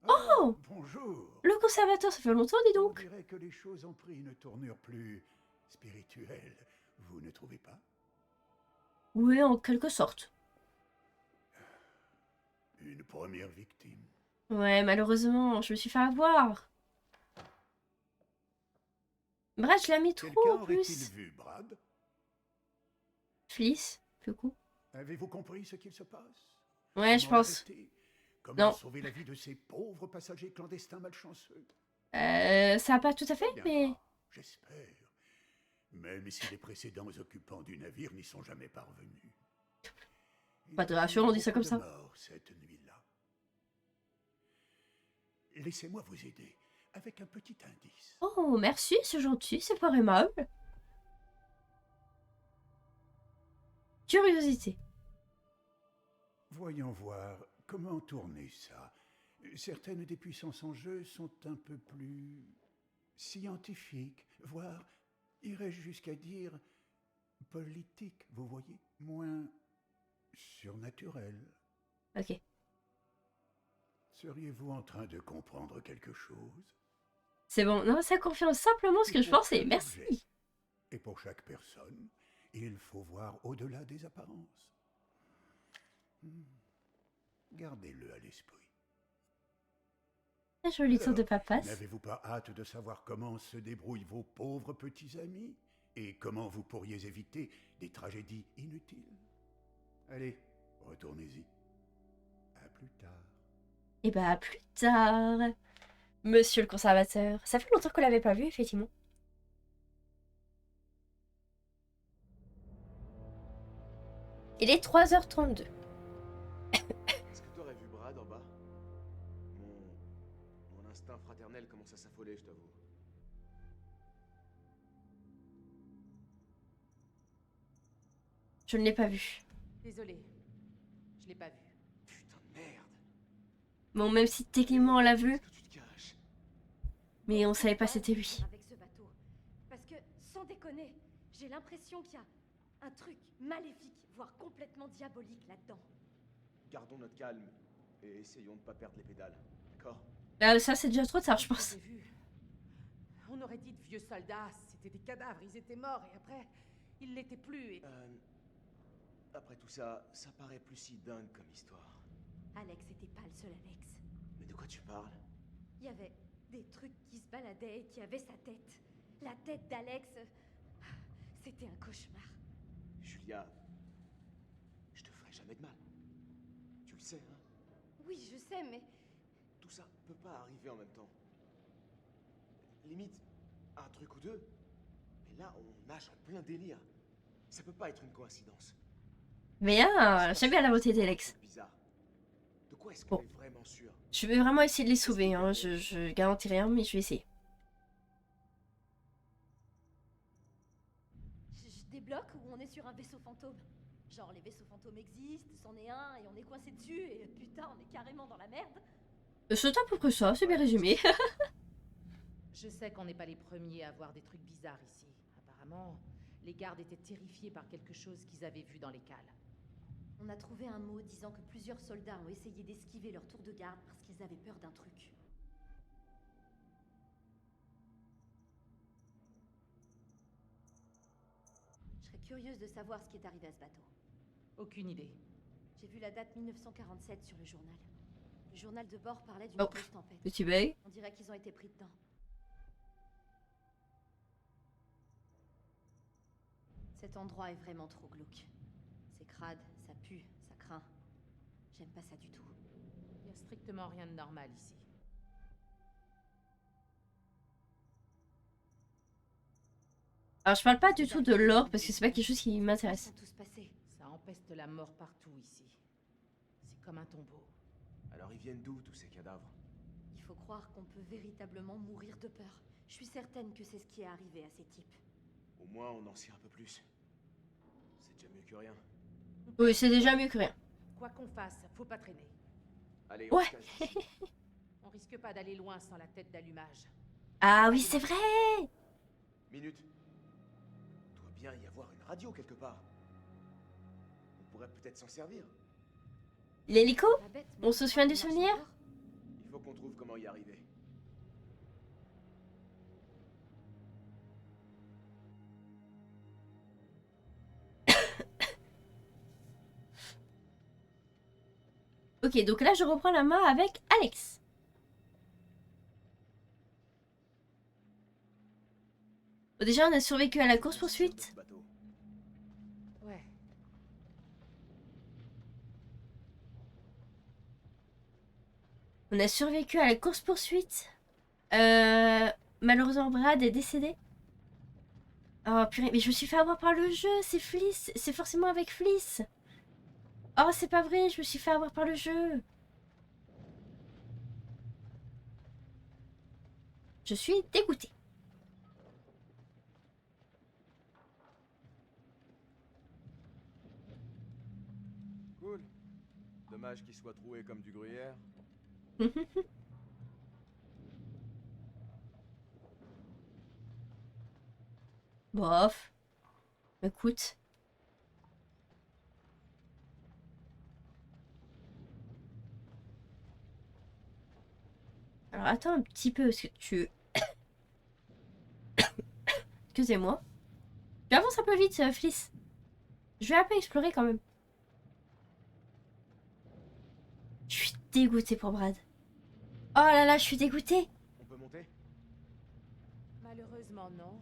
Oh, bonjour. le conservateur, ça fait longtemps, dis On donc. dirait que les choses ont pris une tournure plus spirituelle. Vous ne trouvez pas? Oui, en quelque sorte. Une première victime. Ouais, malheureusement, je me suis fait avoir. Brad, je la mets trop Quelqu'un en aurait-il plus. vu Brad? Fliss, du coup. Avez-vous compris ce qu'il se passe? Ouais, je Comment pense. l'arrêter? Comment Non. sauver la vie de ces pauvres passagers clandestins malchanceux? Ça a pas tout à fait, Bien, mais... j'espère. Même si les précédents occupants du navire n'y sont jamais parvenus. Pas de Il y a eu rassurant, on dit ça beaucoup comme de ça. morts cette nuit-là. Laissez-moi vous aider avec un petit indice. Oh, merci, c'est gentil, c'est pas aimable. Curiosité. Voyons voir comment tourner ça. Certaines des puissances en jeu sont un peu plus scientifiques, voire, irais-je jusqu'à dire, politiques, vous voyez, moins surnaturelles. Ok. Seriez-vous en train de comprendre quelque chose? C'est bon. Non, ça confirme simplement ce Et que je pour pensais. chaque Merci. objet, et pour chaque personne, il faut voir au-delà des apparences. Gardez-le à l'esprit. Un joli tour de Alors, papasse. n'avez-vous pas hâte de savoir comment se débrouillent vos pauvres petits amis et comment vous pourriez éviter des tragédies inutiles? Allez, retournez-y. À plus tard. Et bah, à plus tard. Monsieur le conservateur. Ça fait longtemps qu'on l'avait pas vu, effectivement. Il est 3h32. Est-ce que t'aurais vu Brad en bas? Mon instinct fraternel commence à s'affoler, je t'avoue. Je ne l'ai pas vu. Désolé. Je l'ai pas vu. Putain de merde! Bon, même si techniquement on l'a vu, Est-ce que tu te caches? mais on savait pas c'était lui. Avec ce bateau. Parce que, sans déconner, j'ai l'impression qu'il y a un truc maléfique, voire complètement diabolique là-dedans. Gardons notre calme et essayons de pas perdre les pédales, d'accord? Ça, c'est déjà trop tard, je pense. J'ai vu. On aurait dit de vieux soldats, c'était des cadavres, ils étaient morts et après, ils l'étaient plus et... Après tout ça, ça paraît plus si dingue comme histoire. Alex était pas le seul Alex. Mais de quoi tu parles? Il y avait des trucs qui se baladaient et qui avaient sa tête. La tête d'Alex. C'était un cauchemar. Julia, je te ferai jamais de mal. Tu le sais, hein? Oui, je sais, mais Tout ça peut pas arriver en même temps. Limite, un truc ou deux. Mais là, on nage en plein délire. Ça peut pas être une coïncidence. Mais j'aime bien la beauté d'Alex. Bizarre. De quoi est-ce qu'on Bon. est vraiment sûr? Je vais vraiment essayer de les sauver, hein. Je garantis rien, mais je vais essayer. je débloque où on est sur un vaisseau fantôme. Genre, les vaisseaux fantômes existent, c'en est un et on est coincé dessus et putain, on est carrément dans la merde. C'est à peu près ça, c'est bien résumé. Je sais qu'on n'est pas les premiers à voir des trucs bizarres ici. Apparemment, les gardes étaient terrifiés par quelque chose qu'ils avaient vu dans les cales. On a trouvé un mot disant que plusieurs soldats ont essayé d'esquiver leur tour de garde parce qu'ils avaient peur d'un truc. Je serais curieuse de savoir ce qui est arrivé à ce bateau. Aucune idée. J'ai vu la date 1947 sur le journal. Le journal de bord parlait d'une Oh. grosse tempête. Petit bug. On dirait qu'ils ont été pris dedans. Cet endroit est vraiment trop glauque. C'est crade, ça pue, ça craint. J'aime pas ça du tout. Il y a strictement rien de normal ici. Alors je parle pas du tout de l'or parce que c'est pas quelque chose qui Ils m'intéresse. sont tous passés. Ça empeste la mort partout ici. C'est comme un tombeau. Alors ils viennent d'où tous ces cadavres? Il faut croire qu'on peut véritablement mourir de peur. Je suis certaine que c'est ce qui est arrivé à ces types. Au moins on en sait un peu plus. C'est déjà mieux que rien. Oui, c'est déjà mieux que rien. Quoi qu'on fasse, faut pas traîner. Allez, Ouais. on se casse d'ici. On risque pas d'aller loin sans la tête d'allumage. Ah oui, c'est vrai. Minute. Doit bien y avoir une radio quelque part. On pourrait peut-être s'en servir. L'hélico? Pas bête, mais On se souvient du ça marche souvenir? encore. Il faut qu'on trouve comment y arriver. Ok, donc là je reprends la main avec Alex. Bon, déjà on a survécu à la course-poursuite. Bateau. Ouais. On a survécu à la course-poursuite. Malheureusement Brad est décédé. Oh purée, mais je me suis fait avoir par le jeu, c'est Fliss. C'est forcément avec Fliss. Oh c'est pas vrai, je me suis fait avoir par le jeu. Je suis dégoûtée. Cool. Dommage qu'il soit troué comme du gruyère. Bof. Écoute. Alors attends un petit peu parce que tu... Excusez-moi. Tu avances un peu vite, Fliss. Je vais un peu explorer quand même. Je suis dégoûtée pour Brad. Oh là là, je suis dégoûtée. On peut monter? Malheureusement, non.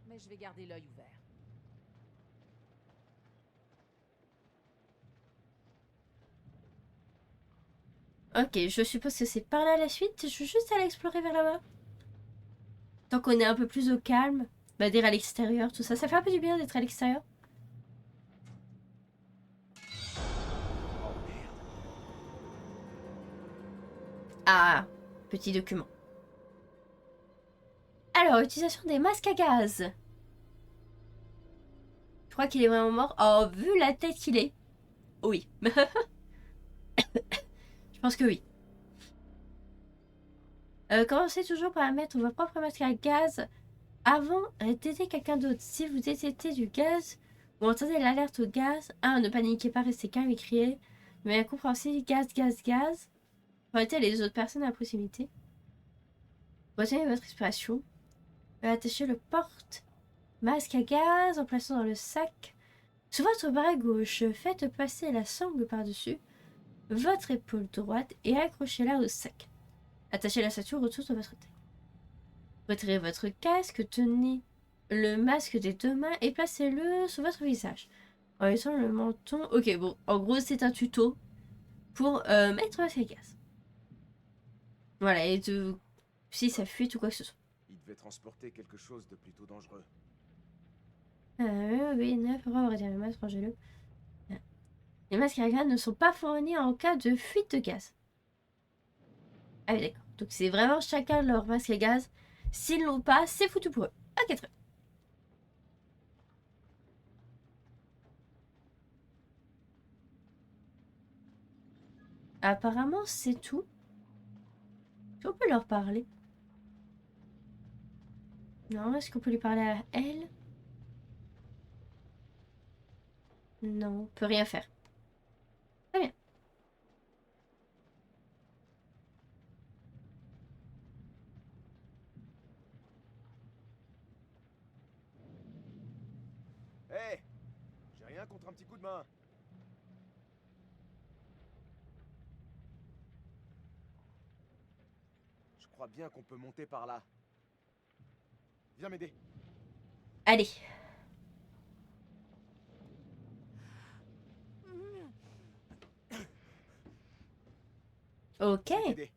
Mais je vais garder l'œil ouvert. Ok, je suppose que c'est par là la suite. Je suis juste aller explorer vers là-bas. Tant qu'on est un peu plus au calme. Bah, d'être à l'extérieur, tout ça. Ça fait un peu du bien d'être à l'extérieur. Oh merde. Ah, petit document. Alors, utilisation des masques à gaz. Je crois qu'il est vraiment mort. Oh, vu la tête qu'il est. Oui. Je pense que oui. Commencez toujours par mettre vos propres masques à gaz avant d'aider quelqu'un d'autre. Si vous détectez du gaz ou entendez l'alerte au gaz, 1. Ne paniquez pas, restez calme et criez. Mais compréhensible, gaz, gaz, gaz. Arrêtez les autres personnes à proximité. Retenez votre respiration. Attachez le porte-masque à gaz en plaçant dans le sac. Sous votre bras gauche, faites passer la sangle par-dessus votre épaule droite et accrochez-la au sac. Attachez la ceinture autour de votre tête. Retirez votre casque, tenez le masque des deux mains et placez-le sous votre visage. En laissant le menton... Ok, bon, en gros, c'est un tuto pour mettre le masque à gaz. Voilà, et si ça fuite ou quoi que ce soit. Il devait transporter quelque chose de plutôt dangereux. Oui, 9, retirer le masque, rangez-le. Les masques à gaz ne sont pas fournis en cas de fuite de gaz. Ah oui, d'accord. Donc c'est vraiment chacun leur masque à gaz. S'ils l'ont pas, c'est foutu pour eux. Ok, très bien. Apparemment, c'est tout. Est-ce qu'on peut leur parler? Non, est-ce qu'on peut lui parler à elle? Non, on peut rien faire. Très bien. Hé! J'ai rien contre un petit coup de main. Je crois bien qu'on peut monter par là. Viens m'aider. Allez. Ok. Je vais t'aider.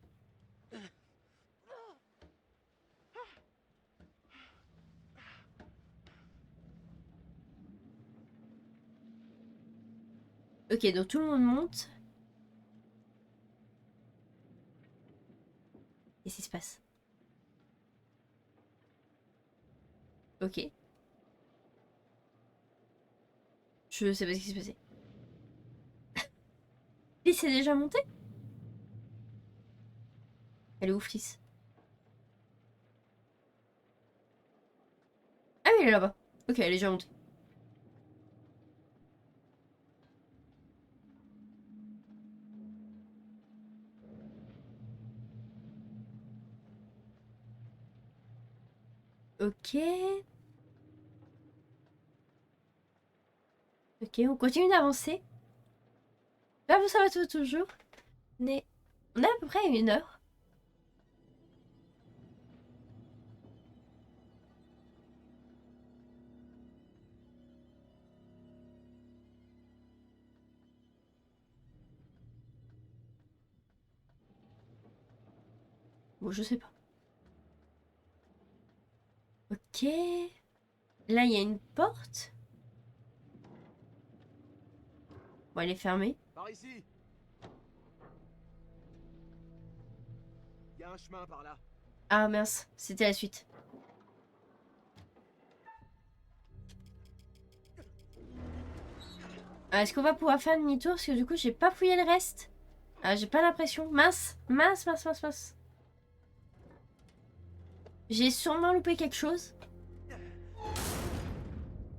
Ok, donc tout le monde monte. Qu'est-ce qui se passe? Ok. Je sais pas ce qui s'est passé. Fliss est déjà monté? Elle est où, Fliss? Ah oui, elle est là-bas. Ok, elle est déjà montée. Ok. Ok, on continue d'avancer. Là, vous savez toujours. Mais on est à peu près à 1 heure. Bon, je sais pas. Ok. Là, il y a une porte. Bon, elle est fermée. Par ici. Il y a un chemin par là. Ah mince, c'était la suite. Est-ce qu'on va pouvoir faire demi-tour? Parce que du coup, j'ai pas fouillé le reste. Ah, j'ai pas l'impression. Mince, mince, mince, mince, mince. J'ai sûrement loupé quelque chose.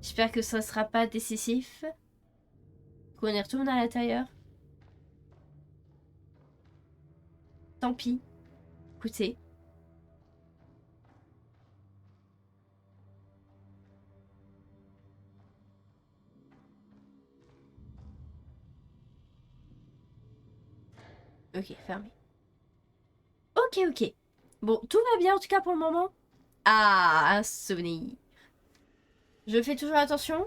J'espère que ça sera pas décisif. Qu'on y retourne à l'intérieur. Tant pis. Écoutez. Ok, fermé. Ok, ok. Bon, tout va bien en tout cas pour le moment. Ah, un souvenir. Je fais toujours attention.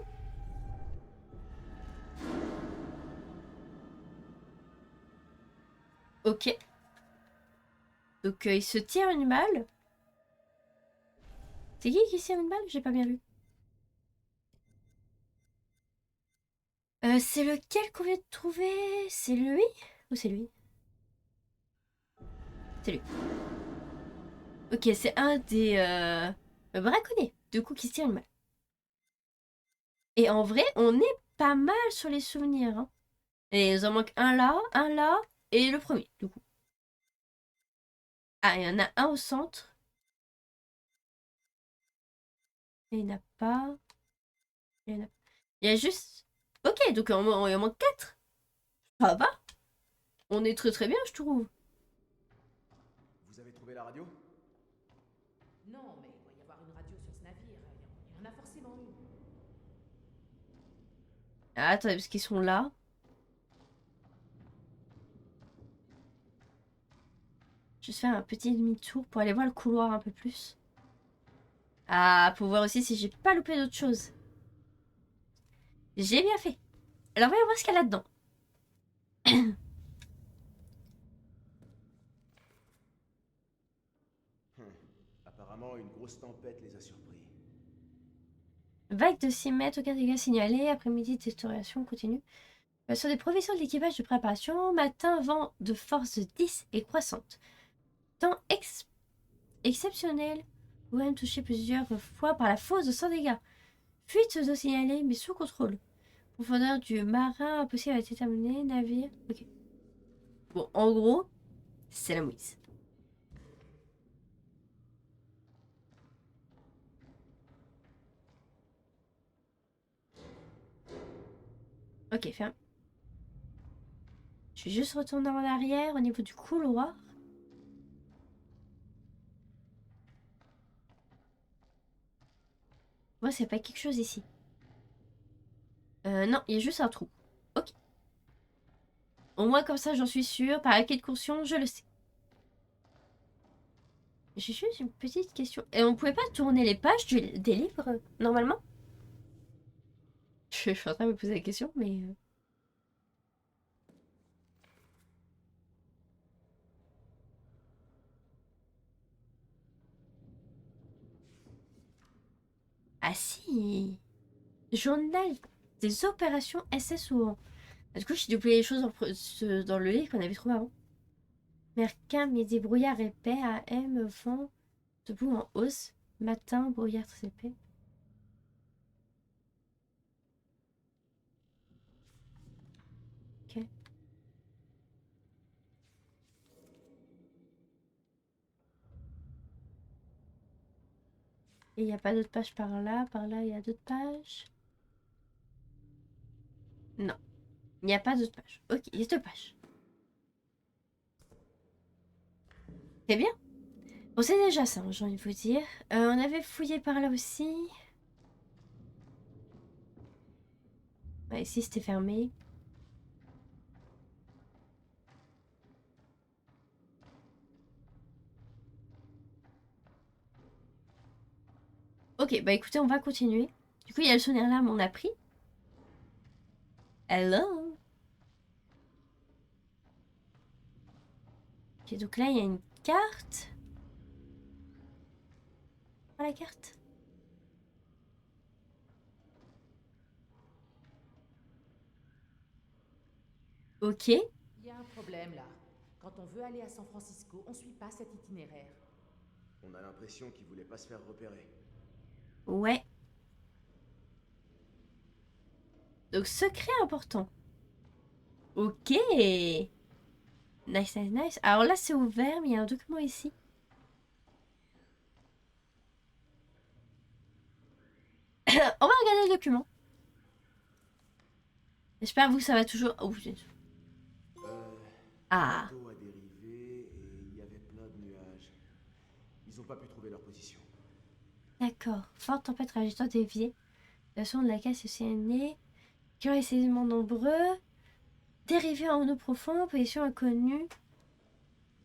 Ok. Donc, il se tire une balle. C'est qui se tire une balle? J'ai pas bien vu. C'est lequel qu'on vient de trouver? C'est lui? Ou c'est lui? C'est lui. Ok, c'est un des braconniers, du coup, qui se tire une balle. Et en vrai, on est pas mal sur les souvenirs. Hein. Et il nous en manque un là, et le premier, du coup. Ah, il y en a un au centre. Et il n'y en a pas. Il y en a... Il y a juste... Ok, donc il en manque 4. Ça va. On est très très bien, je trouve. Vous avez trouvé la radio? Non, mais il doit y avoir une radio sur ce navire. Il y en a forcément une. Ah, attendez, parce qu'ils sont là. Juste faire un petit demi-tour pour aller voir le couloir un peu plus. Ah, pour voir aussi si j'ai pas loupé d'autres choses. J'ai bien fait. Alors, voyons voir ce qu'il y a là-dedans. Apparemment, une grosse tempête les a surpris. Vague de 6 mètres, aucun dégât signalé. Après-midi, détérioration continue. Sur des provisions de l'équipage de préparation. Matin, vent de force 10 et croissante. Temps exceptionnel. Ou même touché plusieurs fois par la fosse sans dégâts. Fuite de signaler, mais sous contrôle. Profondeur du marin impossible à déterminer. Navire. Ok. Bon, en gros, c'est la mouise. Ok, ferme. Je vais juste retourner en arrière au niveau du couloir. Moi, c'est pas quelque chose ici. Non, il y a juste un trou. Ok. Au moins, comme ça, j'en suis sûre. Par acquis de conscience, je le sais. J'ai juste une petite question. Et on pouvait pas tourner les pages des livres, normalement? Je suis en train de me poser la question, mais... Ah si! Journal des opérations SSO. Du coup, j'ai doublé les choses dans le livre qu'on avait trouvé avant. Merquin, midi, brouillard épais, AM, vent, debout en hausse, matin, brouillard très épais. Ok. Et il n'y a pas d'autres pages par là il y a d'autres pages. Non, il n'y a pas d'autres pages. Ok, il y a 2 pages. C'est bien. Bon, c'est déjà ça, j'ai envie de vous dire. On avait fouillé par là aussi. Ouais, ici, c'était fermé. Ok, bah écoutez, on va continuer. Du coup, il y a le sonnerie là, mais on a pris. Hello. Ok, donc là, il y a une carte. Ah, la carte. Ok. Il y a un problème là. Quand on veut aller à San Francisco, on suit pas cet itinéraire. On a l'impression qu'il voulait pas se faire repérer. Ouais. Donc, secret important. Ok. Nice, nice, nice. Alors là, c'est ouvert, mais il y a un document ici. On va regarder le document. J'espère vous ça va toujours. Oh, ah. Le bateau a dérivé et il y avait plein de nuages. Ils ont pas pu trouver leur position. D'accord. Forte tempête trajectoire déviée. La sonde de la casse occéanique. Qui ont et sédiments nombreux. Dérivé en eau profonde. Position inconnue.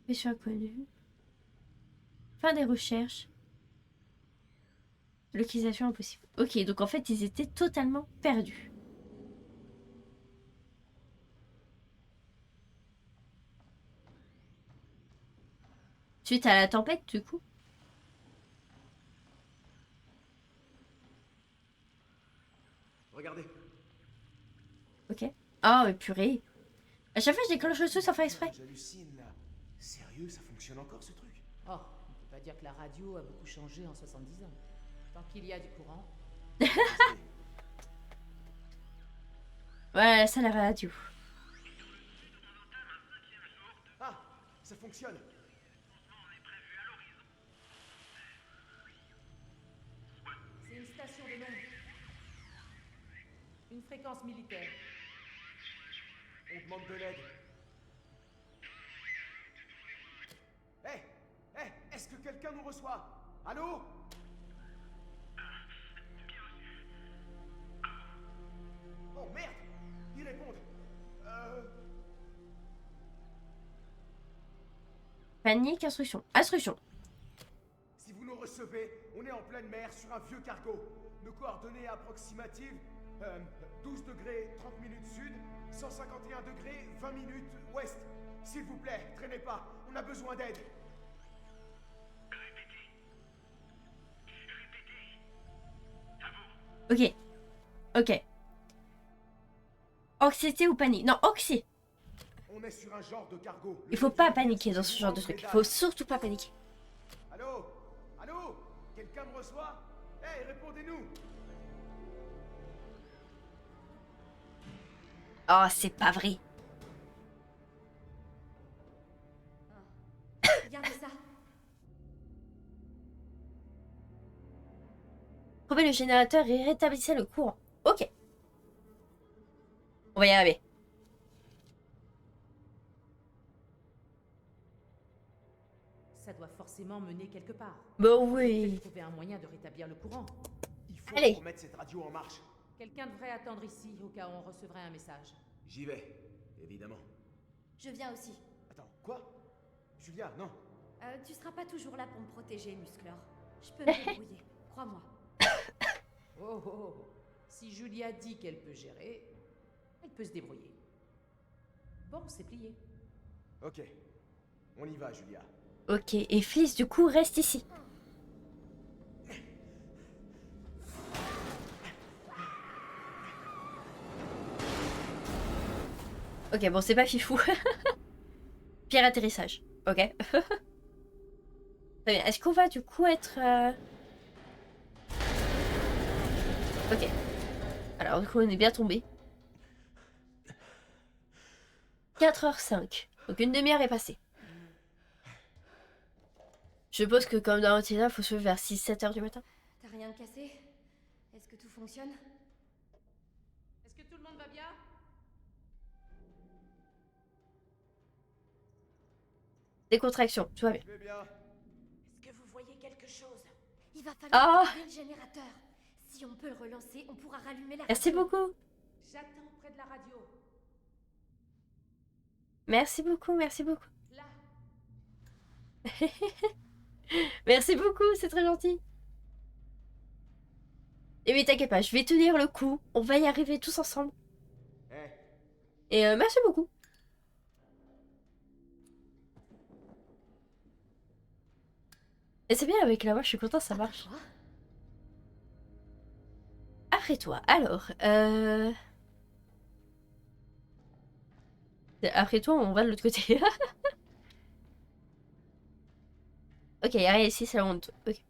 Position inconnue. Fin des recherches. Localisation impossible. Ok, donc en fait, ils étaient totalement perdus. Suite à la tempête, du coup. Regardez. Ok. Oh, mais purée. À chaque fois, je déclenche le truc sans faire exprès. J'hallucine là. Sérieux, ça fonctionne encore ce truc? Oh, on peut pas dire que la radio a beaucoup changé en 70 ans. Tant qu'il y a du courant. Ouais, ça la radio. Ah, ça fonctionne. C'est une station de longue. Une fréquence militaire. On demande de l'aide. Hé, est-ce que quelqu'un nous reçoit? Allô? Oh merde! Ils répondent. Panique, instruction. Instruction. Si vous nous recevez, on est en pleine mer sur un vieux cargo. Nos coordonnées approximatives 12 degrés 30 minutes sud, 151 degrés 20 minutes ouest. S'il vous plaît, traînez pas, on a besoin d'aide. Ok. Ok. Anxiété ou panique? Non, anxiété. On est sur un genre de cargo. Il faut pas paniquer dans ce genre de truc. Il faut surtout pas paniquer. Allô? Allô? Quelqu'un me reçoit? Hé, répondez-nous! Oh, c'est pas vrai. Regardez ça. Trouvez le générateur et rétablissez le courant. Ok. On va y arriver. Ça doit forcément mener quelque part. Bon, Peut-être oui. trouver un moyen de rétablir le courant. Il faut Allez. remettre cette radio en marche. Quelqu'un devrait attendre ici au cas où on recevrait un message. J'y vais, évidemment. Je viens aussi. Attends, quoi? Julia, non. Tu seras pas toujours là pour me protéger, Musclor. Je peux me débrouiller, crois-moi. Oh, oh, oh. Si Julia dit qu'elle peut gérer, elle peut se débrouiller. Bon, c'est plié. Ok, on y va, Julia. Ok. Et Fliss, du coup, reste ici. Ok, bon, c'est pas fifou. Pire atterrissage. Ok. Très bien. Est-ce qu'on va du coup être... Ok. Alors, du coup, on est bien tombé. 4h05. Donc, une demi-heure est passée. Je suppose que comme dans Antina, il faut se lever vers 6-7h du matin. T'as rien de cassé? Est-ce que tout fonctionne? Est-ce que tout le monde va bien? Décontraction, tout va bien. Je vais bien. Est-ce que vous voyez quelque chose? Il va falloir Ah trouver le générateur. Si on peut le relancer, on pourra rallumer la Merci radio. beaucoup. J'attends près de la radio. Merci beaucoup, merci beaucoup. Là. Merci beaucoup, c'est très gentil. Et oui, t'inquiète pas, je vais tenir le coup. On va y arriver tous ensemble. Eh, Et merci beaucoup. Et c'est bien avec la voix, je suis contente, ça marche. Toi? Après toi, alors, après toi, on va de l'autre côté. Ok, y'a rien ici, c'est la honte. Ok.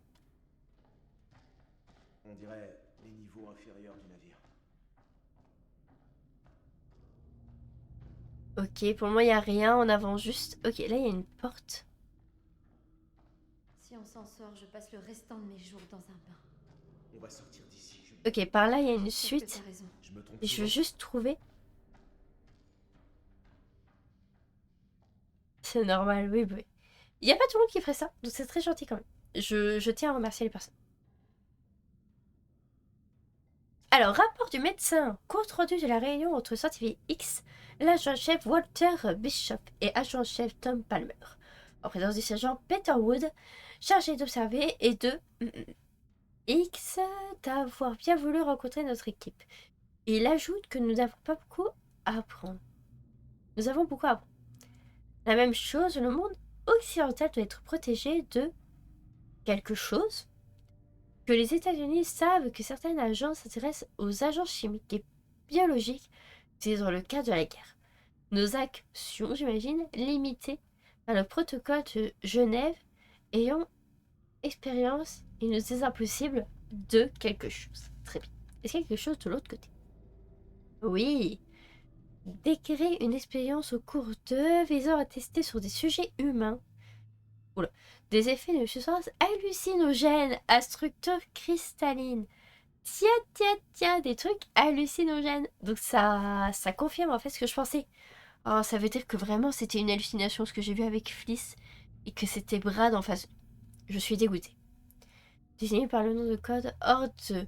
on dirait les niveaux inférieurs du navire. Ok, pour moi, y'a rien, on avance juste. Ok, là, y'a une porte. Si on s'en sort, je passe le restant de mes jours dans un bain. On va sortir d'ici. Ok, par là, y'a une Peut-être que suite. t'as raison. Je me trompe Et je veux souvent. juste trouver. C'est normal, oui, oui. Il n'y a pas tout le monde qui ferait ça, donc c'est très gentil quand même. Je tiens à remercier les personnes. Alors, rapport du médecin. Compte rendu de la réunion entre scientifique X, l'agent-chef Walter Bishop et agent-chef Tom Palmer. En présence du sergent Peter Wood, chargé d'observer et de X d'avoir bien voulu rencontrer notre équipe. Il ajoute que nous n'avons pas beaucoup à apprendre. Nous avons beaucoup à apprendre. La même chose, le monde occidental doit être protégé de quelque chose. Que les États-Unis savent que certains agents s'intéressent aux agents chimiques et biologiques, c'est dans le cadre de la guerre. Nos actions, j'imagine, limitées par le protocole de Genève, ayant expérience, il nous est impossible de quelque chose. Très bien. Est-ce qu'il y a quelque chose de l'autre côté? Oui. Décrire une expérience au cours de visant à tester sur des sujets humains. Oula. Des effets de substances hallucinogènes à structure cristalline. Tiens, des trucs hallucinogènes. Donc ça confirme en fait ce que je pensais. Oh, ça veut dire que vraiment c'était une hallucination ce que j'ai vu avec Fliss et que c'était Brad en face. Je suis dégoûtée. Désigné par le nom de code Horde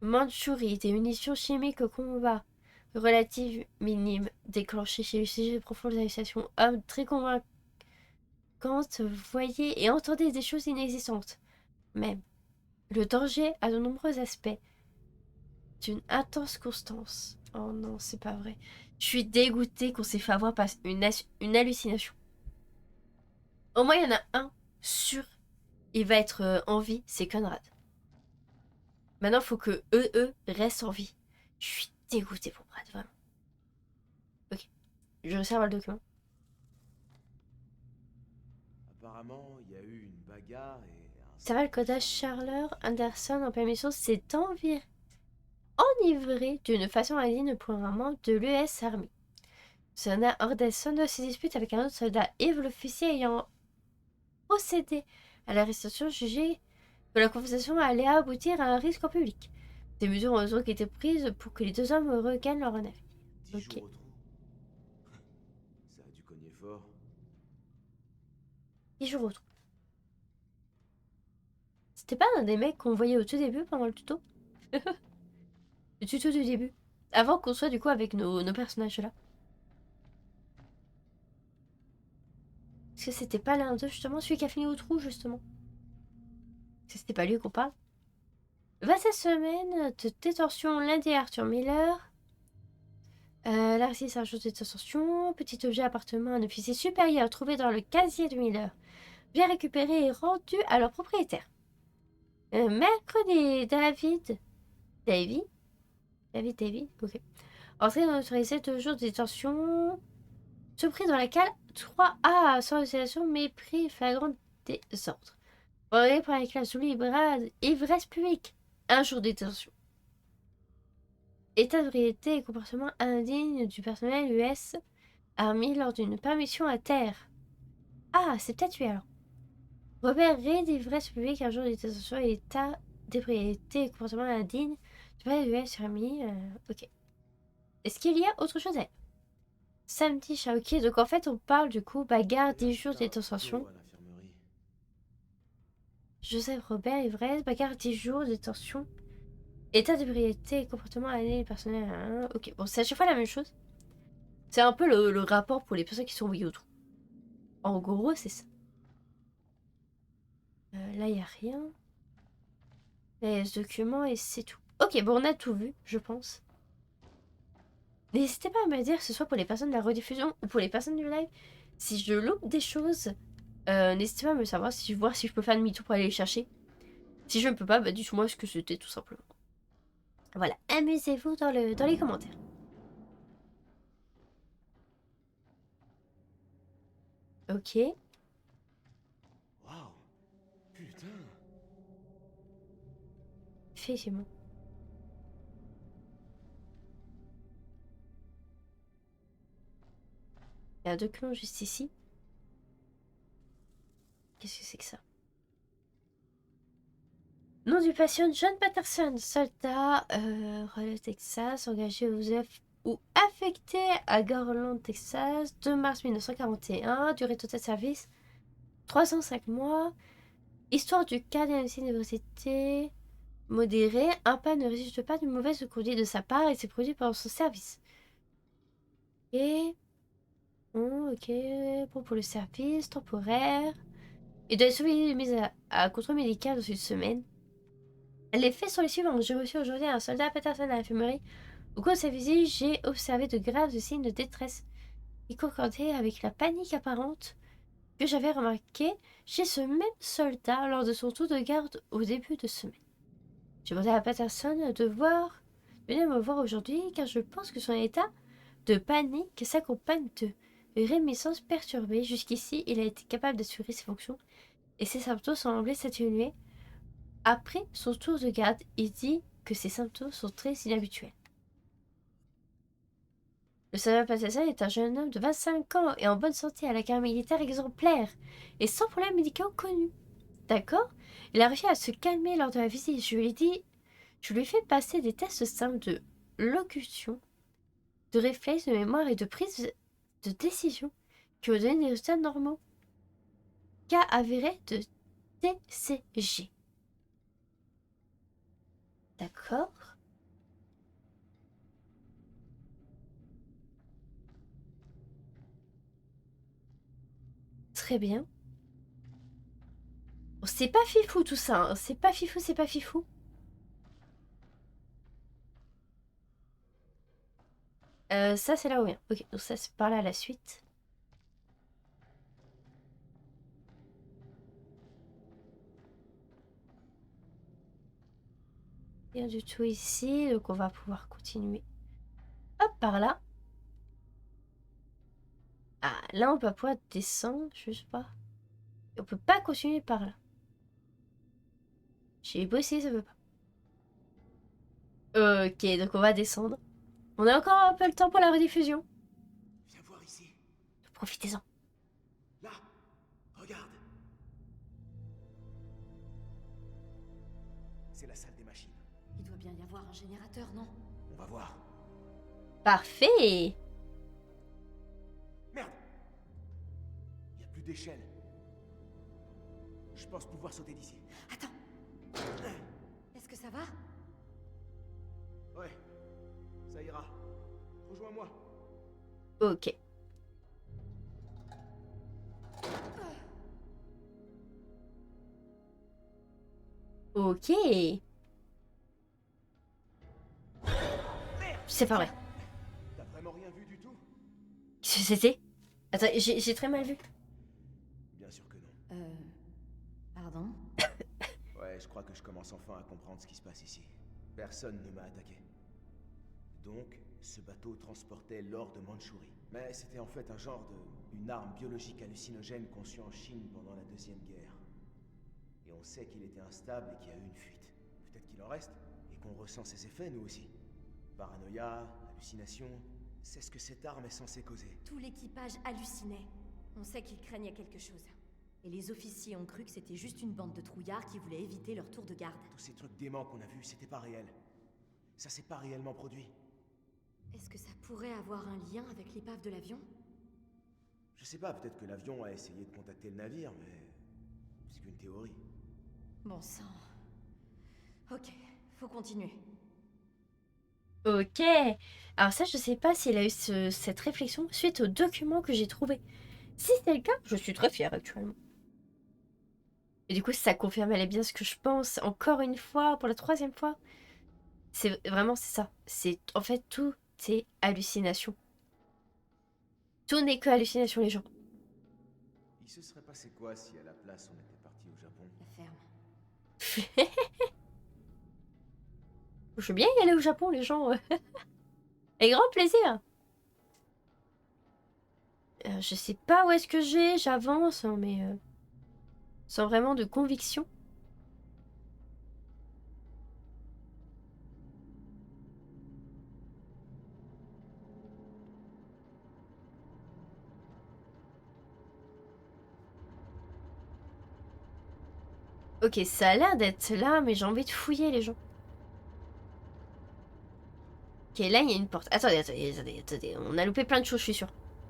Mandchourie, des munitions chimiques au combat relatives minimes déclenchées chez le sujet de profondes hallucinations. Homme très convaincant. Quand voyez et entendez des choses inexistantes. Même, le danger a de nombreux aspects. D'une intense constance. Oh non, c'est pas vrai. Je suis dégoûtée qu'on s'est fait avoir par une hallucination. Au moins, il y en a un sûr. Il va être en vie, c'est Conrad. Maintenant, il faut que eux restent en vie. Je suis dégoûtée pour Brad, vraiment. Ok, je resserre le document. Apparemment, il y a eu une bagarre et Ça va, le codage Charler Anderson en permission s'est enivré d'une façon indigne pour un membre de l'US Army. Ce soldat Anderson se dispute avec un autre soldat Yves, l'officier ayant procédé à l'arrestation, jugé que la conversation allait aboutir à un risque en public. Des mesures ont donc été prises pour que les deux hommes regagnent leur navire. 10 Ok. jours au trou. Ça a dû cogner fort. 10 jours au trou. C'était pas un des mecs qu'on voyait au tout début pendant le tuto? Le tuto du début. Avant qu'on soit du coup avec nos personnages là. Est-ce que c'était pas l'un d'eux justement, celui qui a fini au trou justement? Est-ce que c'était pas lui qu'on parle? 27 semaines de détention lundi Arthur Miller. L'artiste un jour de détention. Petit objet appartenant à un officier supérieur trouvé dans le casier de Miller. Bien récupéré et rendu à leur propriétaire. Mercredi, David, ok. Entrée non autorisée, 2 jours de détention. Surprise dans la cale 3A, sans utilisation, mépris, flagrant désordre. Relais par la classe ivresse publique. 1 jour de détention. État d'ébriété et comportement indigne du personnel US Army lors d'une permission à terre. Ah, c'est peut-être lui alors. Repéré d'ivresse publique, 1 jour de détention et état d'ébriété et comportement indigne du personnel US Army. Ok. Est-ce qu'il y a autre chose à dire? Samedi, ok. Donc en fait, on parle du coup bagarre, 10 jours de détention. Joseph Robert, ivresse, bagarre, 10 jours de détention. État d'ébriété et comportement indigne personnel. Hein. Ok, bon, c'est à chaque fois la même chose. C'est un peu le rapport pour les personnes qui sont oui ou tout. En gros, c'est ça. Là, il n'y a rien. Là, il y a ce document et c'est tout. Ok, bon, on a tout vu, je pense. N'hésitez pas à me dire, que ce soit pour les personnes de la rediffusion ou pour les personnes du live, si je loupe des choses, n'hésitez pas à me savoir, si je vois si je peux faire demi-tour pour aller les chercher. Si je ne peux pas, bah dites-moi ce que c'était tout simplement. Voilà, amusez-vous dans les commentaires. Ok. Waouh. Putain. Effectivement. Il y a un document juste ici. Qu'est-ce que c'est que ça? Nom du patient John Patterson, soldat, Raleigh, Texas, engagé aux F ou affecté à Garland, Texas, 2 mars 1941, durée totale de service 305 mois, histoire du cas d'université modérée, un pas ne résulte pas d'une mauvaise conduite de sa part et s'est produit pendant son service. Et ok, bon pour le service temporaire. Il doit être soumis à contrôle médical dans une semaine. Les faits sont les suivants. J'ai reçu aujourd'hui un soldat à Patterson à l'infirmerie. Au cours de sa visite, j'ai observé de graves signes de détresse qui concordaient avec la panique apparente que j'avais remarquée chez ce même soldat lors de son tour de garde au début de semaine. J'ai demandé à Patterson de venir me voir aujourd'hui car je pense que son état de panique s'accompagne de réminiscences perturbées. Jusqu'ici, il a été capable d'assurer ses fonctions et ses symptômes semblaient s'atténuer. Après son tour de garde, il dit que ses symptômes sont très inhabituels. Le soldat Patterson est un jeune homme de 25 ans et en bonne santé à la carrière militaire exemplaire et sans problème médical connu. D'accord? Il a réussi à se calmer lors de la visite. Je lui ai fait passer des tests simples de locution, de réflexe, de mémoire et de prise de décision qui ont donné des résultats normaux. Cas avéré de TCG. D'accord. Très bien. Bon, c'est pas fifou tout ça. Hein. C'est pas fifou, c'est pas fifou. Ça, c'est là où vient. Ok, donc ça, c'est par là la suite. Rien du tout ici, donc on va pouvoir continuer. Hop, par là. Ah, là, on va pouvoir descendre, je sais pas. Et on peut pas continuer par là. J'ai bossé, ça veut pas. Ok, donc on va descendre. On a encore un peu le temps pour la rediffusion. Viens voir ici. Profitez-en. Là. Regarde. C'est la salle des machines. Il doit bien y avoir un générateur, non? On va voir. Parfait. Merde. Il n'y a plus d'échelle. Je pense pouvoir sauter d'ici. Attends. Est-ce que ça va? Ouais. Ça ira. Rejoins-moi. Ok. Ok. C'est pas vrai. T'as vraiment rien vu du tout? Qu'est-ce que c'était? Attends, j'ai très mal vu. Bien sûr que non. Pardon? Ouais, je crois que je commence enfin à comprendre ce qui se passe ici. Personne ne m'a attaqué. Donc, Ce bateau transportait l'or de Mandchourie. Mais c'était en fait un genre de... une arme biologique hallucinogène conçue en Chine pendant la Deuxième Guerre. Et on sait qu'il était instable et qu'il y a eu une fuite. Peut-être qu'il en reste, et qu'on ressent ses effets, nous aussi. Paranoïa, hallucination, c'est ce que cette arme est censée causer. Tout l'équipage hallucinait. On sait qu'ils craignaient quelque chose. Et les officiers ont cru que c'était juste une bande de trouillards qui voulaient éviter leur tour de garde. Tous ces trucs déments qu'on a vus, c'était pas réel. Ça s'est pas réellement produit. Est-ce que ça pourrait avoir un lien avec l'épave de l'avion? Je sais pas, peut-être que l'avion a essayé de contacter le navire, mais... c'est qu'une théorie. Bon sang. Ok, faut continuer. Ok. Alors ça, je sais pas s'il a eu cette réflexion suite au document que j'ai trouvé. Si c'est le cas, je suis très fière actuellement. Et du coup, ça confirme bien ce que je pense. Encore une fois, pour la 3e fois. C'est vraiment, c'est ça. C'est en fait, tout est hallucination. Tout n'est que hallucination, les gens. Il se serait passé quoi si à la place on était parti au Japon? La ferme. Je veux bien y aller au Japon, les gens. Avec grand plaisir. Je sais pas où est-ce que j'avance, hein, mais sans vraiment de conviction. Ok, ça a l'air d'être là, mais j'ai envie de fouiller, les gens. Ok, là, il y a une porte. Attendez. On a loupé plein de choses, je suis sûre.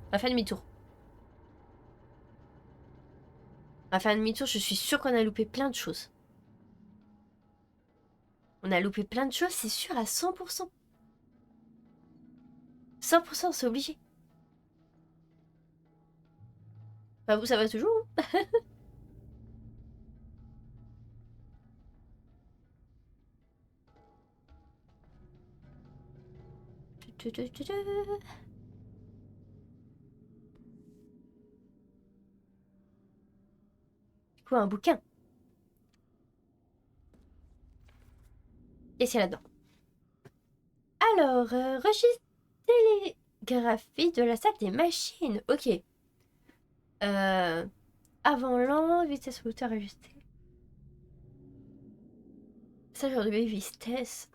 On va faire demi-tour. On va faire demi-tour, je suis sûre qu'on a loupé plein de choses. On a loupé plein de choses, c'est sûr, à 100%. 100%, c'est obligé. Bah vous, ça va toujours, hein. Quoi, un bouquin? Et c'est là-dedans. Alors, registre télégraphie de la salle des machines. Ok. Avant lent, vitesse moteur ajustée. Ça, genre de vitesse.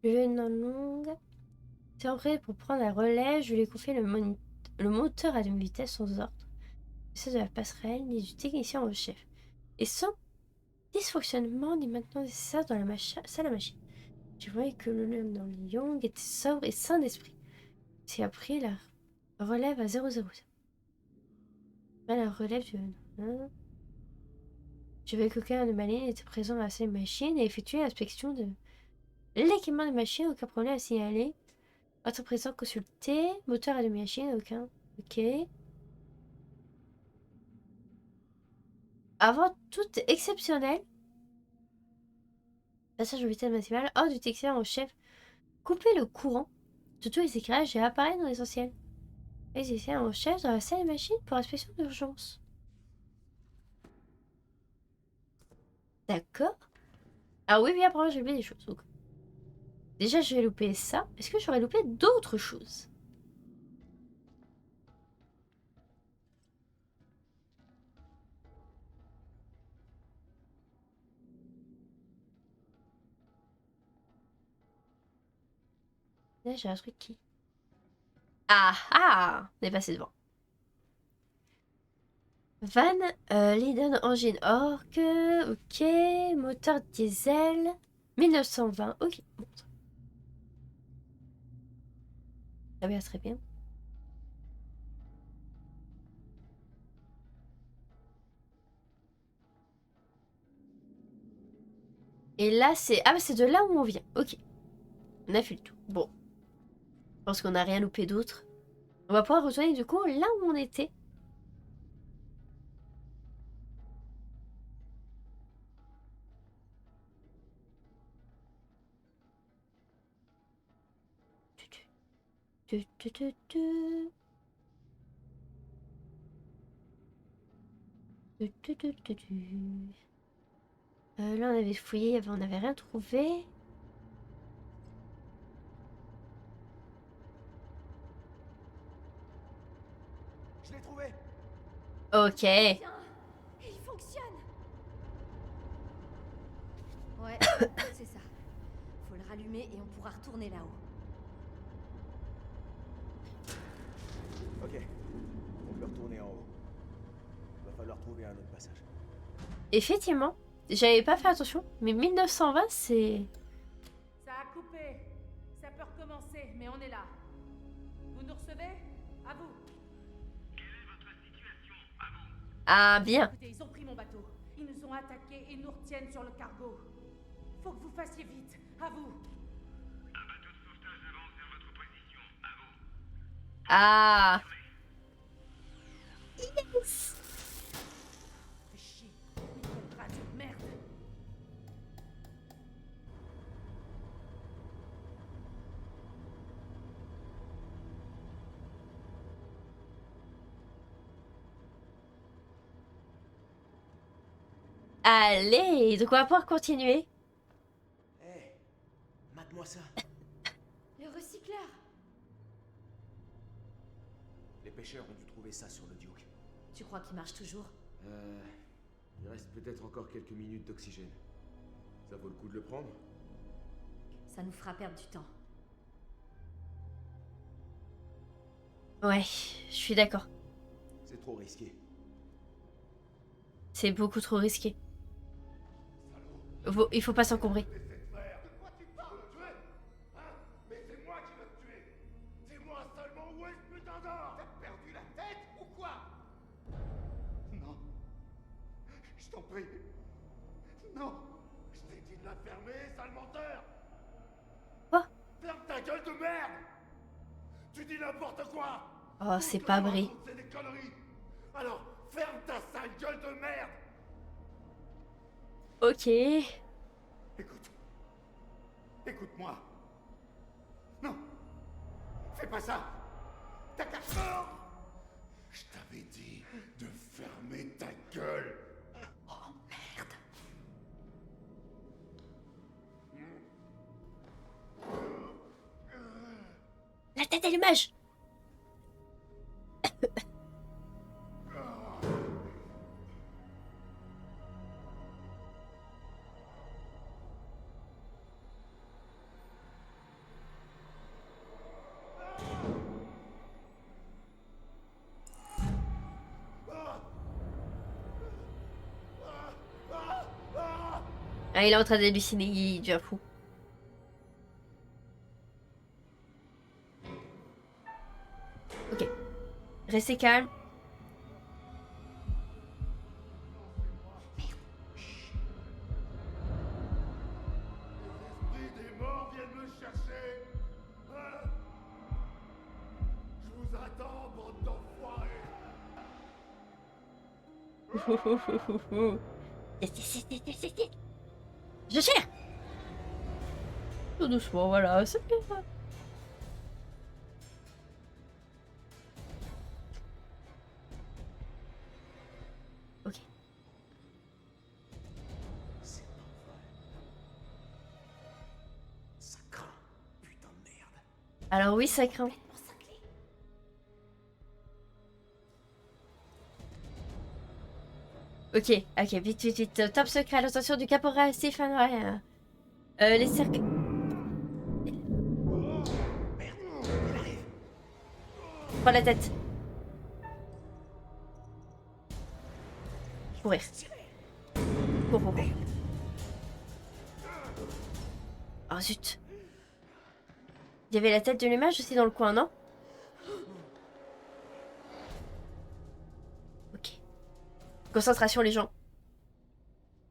Une longue. C'est en vrai pour prendre la relève, je lui ai confié le moteur à demi-vitesse sans ordre. C'est de la passerelle ni du technicien en chef. Et sans dysfonctionnement ni maintenant nécessaire dans la salle à machine. Je voyais que le lieutenant Young était sobre et sain d'esprit. J'ai appris la relève à 000. La relève du... Je voyais qu'aucun de ma ligne était présent à ces machines et effectué l'inspection de l'équipement des machines. Aucun problème à signaler. Autre présent consulté. Moteur à demi-machine, aucun. Ok. Avant tout exceptionnel. Passage au vitesse maximale. Hors du technicien en chef. Couper le courant de tous les éclairages et apparaître dans l'essentiel. Les techniciens en chef dans la salle des machines pour inspection d'urgence. D'accord. Ah oui, apparemment j'ai oublié des choses. Donc. Déjà, j'ai loupé ça. Est-ce que j'aurais loupé d'autres choses? Là, j'ai un truc qui... Ah ah! On est passé devant. Van Leyden Engine Orc. Ok. Moteur diesel. 1920. Ok. Bon. Très bien, très bien. Et là, c'est... Ah, c'est de là où on vient. Ok. On a fait le tout. Bon. Je pense qu'on n'a rien loupé d'autre. On va pouvoir retourner du coup là où on était. Là, on avait fouillé, on n'avait rien trouvé. Je l'ai trouvé. Ok. Tiens, il fonctionne. Ouais, c'est ça. Faut le rallumer et on pourra retourner là-haut. Ok, on peut retourner en haut. Va falloir trouver un autre passage. Effectivement, j'avais pas fait attention, mais 1920, c'est... Ça a coupé. Ça peut recommencer, mais on est là. Vous nous recevez? À vous. Ah, bien. Écoutez, ils ont pris mon bateau. Ils nous ont attaqués et nous retiennent sur le cargo. Faut que vous fassiez vite. À vous. Ah. Yes. Fais chier. Nickel radio de merde. Allez, donc on va pouvoir continuer. Hé, mate-moi ça. Le recycleur. Les pêcheurs ont dû trouver ça sur le Duke. Tu crois qu'il marche toujours? Il reste peut-être encore quelques minutes d'oxygène. Ça vaut le coup de le prendre? Ça nous fera perdre du temps. Ouais, je suis d'accord. C'est trop risqué. C'est beaucoup trop risqué. Il faut pas s'encombrer. Mais c'est moi qui vais te tuer. C'est moi seulement. Où est ce putain d'or? T'as perdu la tête ou quoi? Non. Je t'en prie. Non. Je t'ai dit de la fermer, sale menteur. Quoi? Ferme ta gueule de merde. Tu dis n'importe quoi. Oh, c'est pas vrai. C'est des conneries. Alors, ferme ta sale gueule de merde. Ok. Écoute. Écoute-moi. Non. Fais pas ça. T'as qu'à faire. Je t'avais dit de fermer ta gueule. Oh merde. La tête d'allumage. Ah, il est en train d'halluciner, il devient fou. Ok. Restez calme. Les esprits des morts viennent me chercher. Hein? Je vous attends, bande d'enfoirés. Je cherche. Tout doucement, voilà, c'est bien. Ok. C'est pas vrai. Ça craint, putain de merde. Alors oui, ça craint. Ok, vite, vite, vite. Top secret à l'attention du caporal Stéphane Ryan. Les cercles... Merde, il arrive. Prends la tête. Courir. Cours, cours, cours. Oh zut. Il y avait la tête de l'image aussi dans le coin, non? Ok. Concentration, les gens.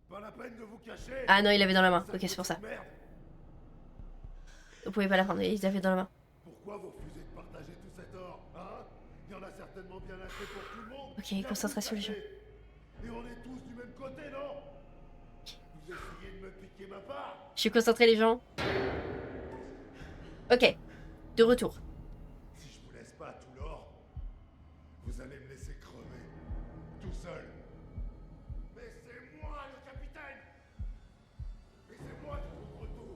Pas la peine de vous cacher. Ah non, il l'avait dans la main. Ok, c'est pour ça. Merde. Vous pouvez pas la prendre, il l'avait dans la main. Pourquoi vous refusez de partager tout cet or, hein? Il y en a certainement bien assez pour tout le monde. Ok, Bien concentration, les gens. Et on est tous du même côté, non? Vous essayez de me piquer ma part? Je suis concentré, les gens. Ok. De retour. Si je vous laisse pas tout l'or, vous allez me laisser crever. Tout seul. Mais c'est moi le capitaine. Et c'est moi qui couvre tout.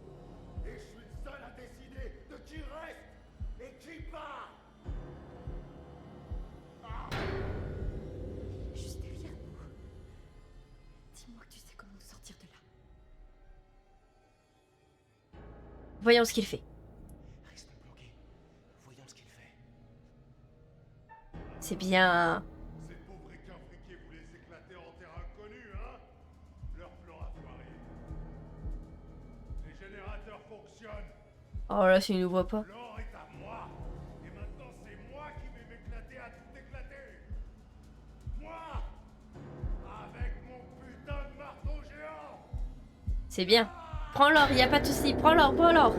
Et je suis le seul à décider de qui reste et qui part. Ah. Voyons ce qu'il fait. Restons bloqués. Voyons ce qu'il fait. C'est bien. Ces pauvres équins friqués voulaient s'éclater en terre inconnue, hein? Leur plan a foiré. Les générateurs fonctionnent. Oh là, s'il nous voit pas. L'or est à moi. Et maintenant, c'est moi qui vais m'éclater à tout éclater. Moi! Avec mon putain de marteau géant! C'est bien. Prends l'or, y a pas de souci. Prends l'or, prends l'or.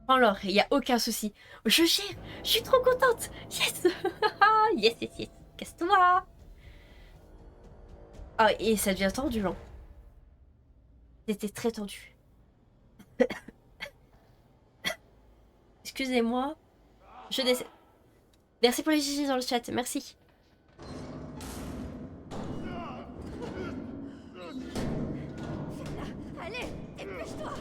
Prends l'or, y a aucun souci. Je gère. Je suis trop contente. Yes. Yes, yes, yes. Casse-toi. Ah, et ça devient tendu, là. C'était très tendu. Excusez-moi. Je décède. Merci pour les GG dans le chat, merci. Allez, dépêche-toi.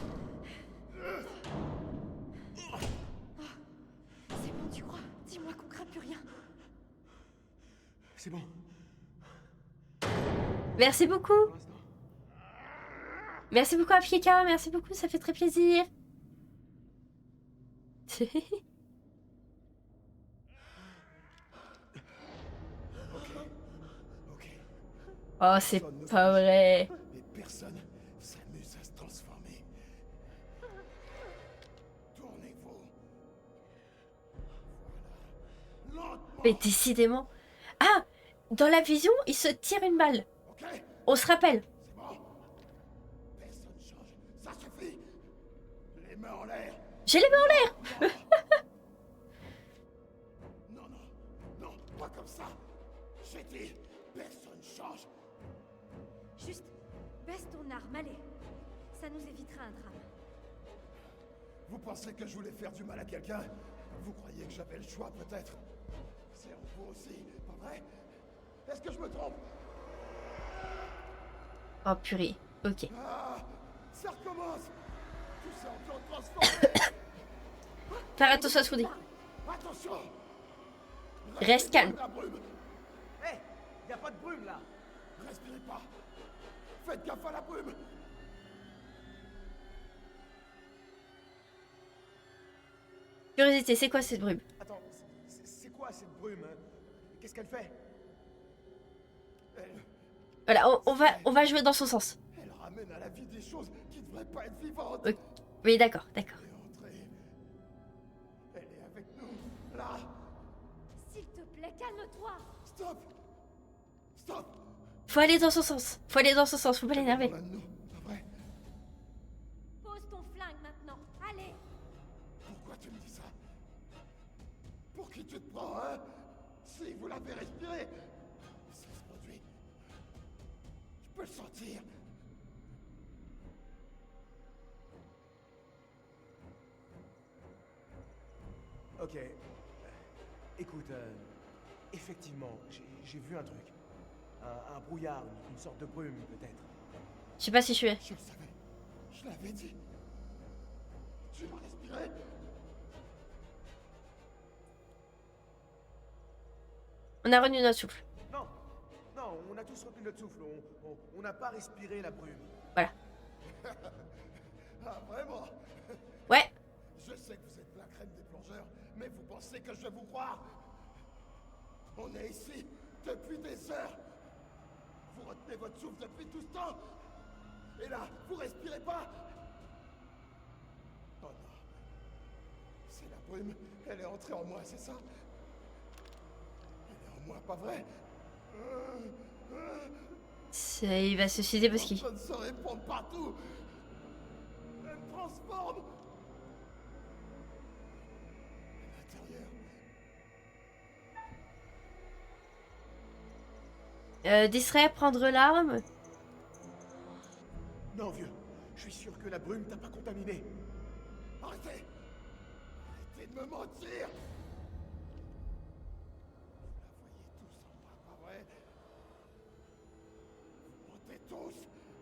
C'est bon, tu crois? Dis-moi qu'on craint plus rien. C'est bon. Merci beaucoup. Pour l'instant. Merci beaucoup à Pieka, merci beaucoup, ça fait très plaisir. Ok. Oh, c'est pas vrai. Et personne s'amuse à se transformer. Tournez-vous. Voilà. Lentement. Mais décidément. Ah, dans la vision, il se tire une balle. Ok. On se rappelle. C'est bon. Personne change. Ça suffit. Les mains en l'air. J'ai les mains en l'air. Non, non, non, pas comme ça. J'ai dit, personne change. Juste, baisse ton arme, allez. Ça nous évitera un drame. Vous pensez que je voulais faire du mal à quelqu'un? Vous croyez que j'avais le choix, peut-être? C'est en vous aussi, pas vrai? Est-ce que je me trompe? Oh purée, ok. Ah, ça recommence. Tout ça en plan transformé. Faire attention à ce qu'on dit. Attention. Reste calme. La brume. Hé, y a pas de brume là. Respirez pas. Faites gaffe à la brume. Curiosité, c'est quoi cette brume? Attends, c'est quoi cette brume, hein? Qu'est-ce qu'elle fait? Voilà, on va jouer dans son sens. Elle ramène à la vie des choses qui ne devraient pas être vivantes. Ok. Oui, d'accord, d'accord. Elle est entrée. Elle est avec nous. Là. S'il te plaît, calme-toi. Stop. Stop. Faut aller dans son sens. Faut aller dans son sens, faut pas l'énerver. L'un de nous, pas vrai? Pose ton flingue maintenant. Allez. Pourquoi tu me dis ça? Pour qui tu te prends, hein? Si vous l'avez respiré, ça se produit. Je peux le sentir. Ok. Écoute, effectivement, j'ai vu un truc. Un brouillard, une sorte de brume, peut-être. Je sais pas si je suis... Je le savais. Je l'avais dit. Tu l'as respiré? On a retenu notre souffle. Non, non, on a tous retenu notre souffle. On n'a pas respiré la brume. Voilà. Ah, vraiment? Ouais. Je sais que vous êtes la crème des plongeurs, mais vous pensez que je vais vous croire? On est ici depuis des heures. Vous retenez votre souffle depuis tout ce temps. Et là, vous respirez pas? Oh non. C'est la brume. Elle est entrée en moi, c'est ça? Elle est en moi, pas vrai? Il va se suicider parce qu'il... Elle est en train de se répandre partout. Elle me transforme. À l'intérieur. Distraire, prendre l'arme. Non, vieux. Je suis sûr que la brume t'a pas contaminé. Arrêtez. Arrêtez de me mentir. Vous la voyez tous en bas, pas vrai? Vous mentez tous.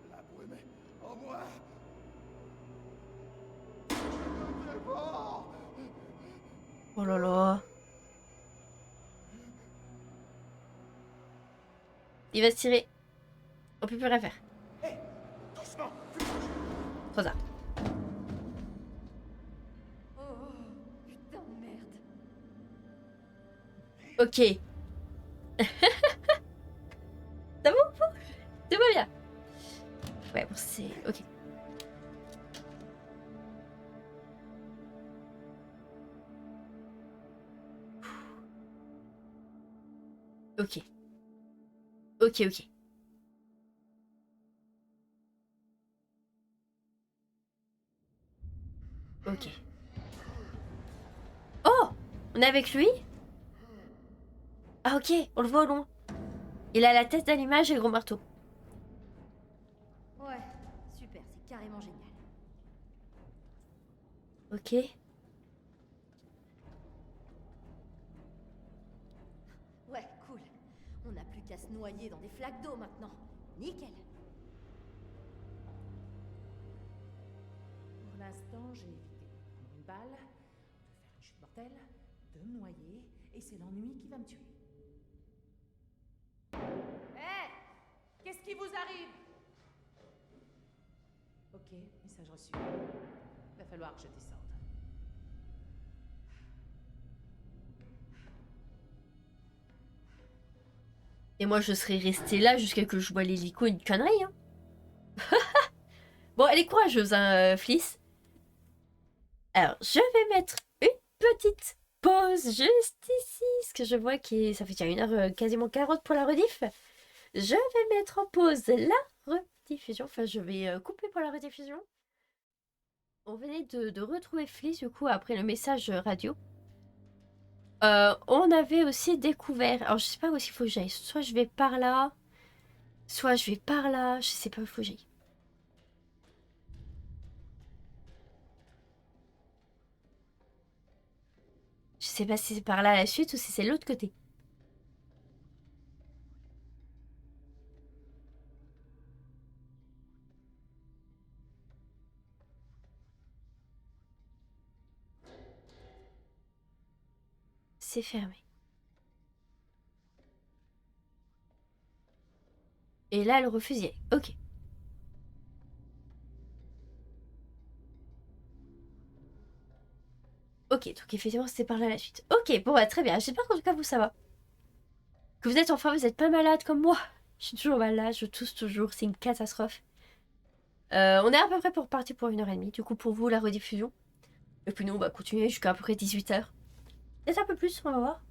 La brume est en moi. Je me dévore. Oh là là. Il va se tirer. On peut plus rien faire. Hé, doucement. Trop tard. Oh, putain de merde. Ok. Ça va ou pas? Tout va bien. Ouais, bon, c'est... Ok. Ok. Ok, ok. Ok. Oh! On est avec lui? Ah ok, on le voit au loin. Il a la tête d'allumage et le gros marteau. Ouais, super, c'est carrément génial. Ok. Ouais, cool. On n'a plus qu'à se noyer dans des flaques d'eau maintenant. Nickel. Pour l'instant, j'ai évité de prendre une balle, de faire une chute mortelle, de me noyer, et c'est l'ennui qui va me tuer. Hé! Qu'est-ce qui vous arrive? Ok, message reçu. Va falloir que je descende. Et moi, je serais restée là jusqu'à que je vois l'hélico, une connerie, hein. Bon, elle est courageuse, hein, Fliss. Alors, je vais mettre une petite pause juste ici, parce que je vois que ça fait déjà 1h quasiment 40 pour la rediff. Je vais mettre en pause la rediffusion, enfin je vais couper pour la rediffusion. On venait de retrouver Fliss, du coup, après le message radio. On avait aussi découvert, alors je sais pas où il faut que j'aille, soit je vais par là, soit je vais par là, je sais pas où il faut que j'aille. Je sais pas si c'est par là la suite ou si c'est l'autre côté. C'est fermé. Et là, elle refuse d'y aller. Ok. Ok, donc effectivement, c'était par là la suite. Ok, bon, bah, très bien. J'espère qu'en tout cas, vous, ça va. Que vous êtes enfin, vous êtes pas malade comme moi. Je suis toujours malade, je tousse toujours, c'est une catastrophe. On est à peu près pour partir pour 1h30. Du coup, pour vous, la rediffusion. Et puis nous, on va continuer jusqu'à à peu près 18h. Peut-être un peu plus, on va voir.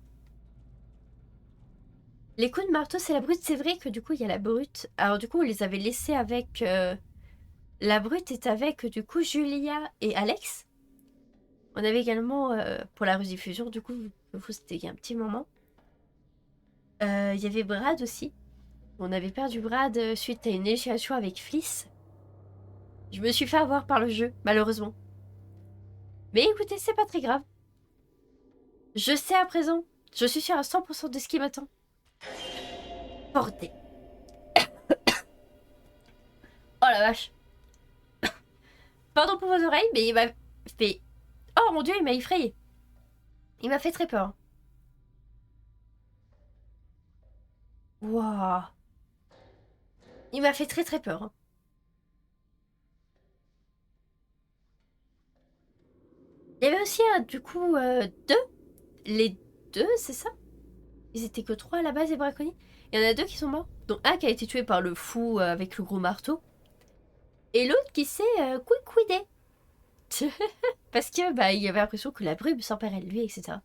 Les coups de marteau, c'est la brute. C'est vrai que du coup, il y a la brute. Alors du coup, on les avait laissés avec... La brute est avec, du coup, Julia et Alex. On avait également, pour la rediffusion, du coup, vous, c'était il y a un petit moment. Il y avait Brad aussi. On avait perdu Brad suite à une négociation avec Fliss. Je me suis fait avoir par le jeu, malheureusement. Mais écoutez, c'est pas très grave. Je sais à présent. Je suis sûre à 100% de ce qui m'attend. Bordel. Oh la vache. Pardon pour vos oreilles, mais il m'a fait... Oh mon dieu, il m'a effrayé. Il m'a fait très peur. Waouh. Il m'a fait très très peur. Il y avait aussi, du coup, deux. Les deux, c'est ça? Ils étaient que 3 à la base, les braconniers. Il y en a 2 qui sont morts. Donc un qui a été tué par le fou avec le gros marteau. Et l'autre qui s'est quick-quidé. Parce que bah il avait l'impression que la brume s'emparait de lui, etc.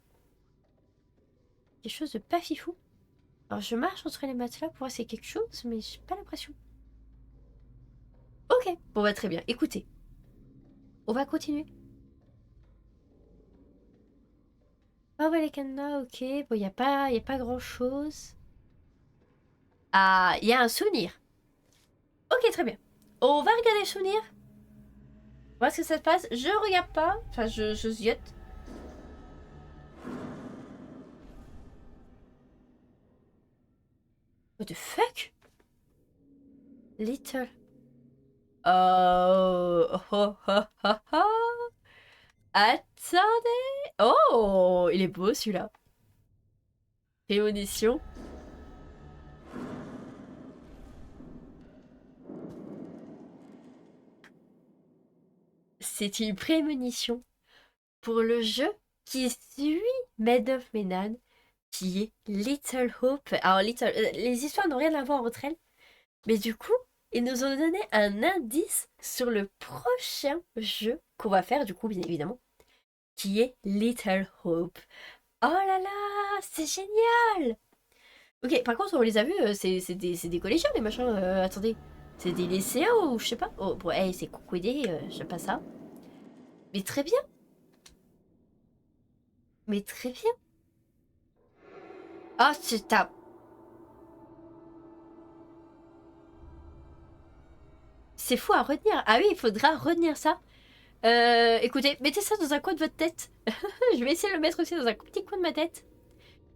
Quelque chose de pas fifou. Alors je marche entre les matelas pour voir s'il y a quelque chose, mais j'ai pas l'impression. Ok, bon bah très bien. Écoutez, on va continuer. Ah ouais les cadenas, ok. Bon, y a pas grand chose. Ah, il y a un souvenir. Ok, très bien. On va regarder le souvenir. Voir ce que ça se passe. Je regarde pas. Enfin, je ziote. What the fuck? Little. Oh, oh, oh, oh, oh. Attendez. Oh, il est beau celui-là. Prémonition. c'est une prémonition pour le jeu qui suit Maid of Medan, qui est Little Hope. Alors, les histoires n'ont rien à voir entre elles, mais du coup, ils nous ont donné un indice sur le prochain jeu qu'on va faire, du coup, bien évidemment, qui est Little Hope. Oh là là, c'est génial! Ok, par contre, on les a vus, c'est des collégiens, les machins. Attendez, c'est des lycéens ou je sais pas. Oh, bon, hey, c'est coucoudé, je sais pas ça. Mais très bien. Mais très bien. Ah, c'est ta... C'est fou à retenir. Ah oui, il faudra retenir ça. Écoutez, mettez ça dans un coin de votre tête. Je vais essayer de le mettre aussi dans un petit coin de ma tête.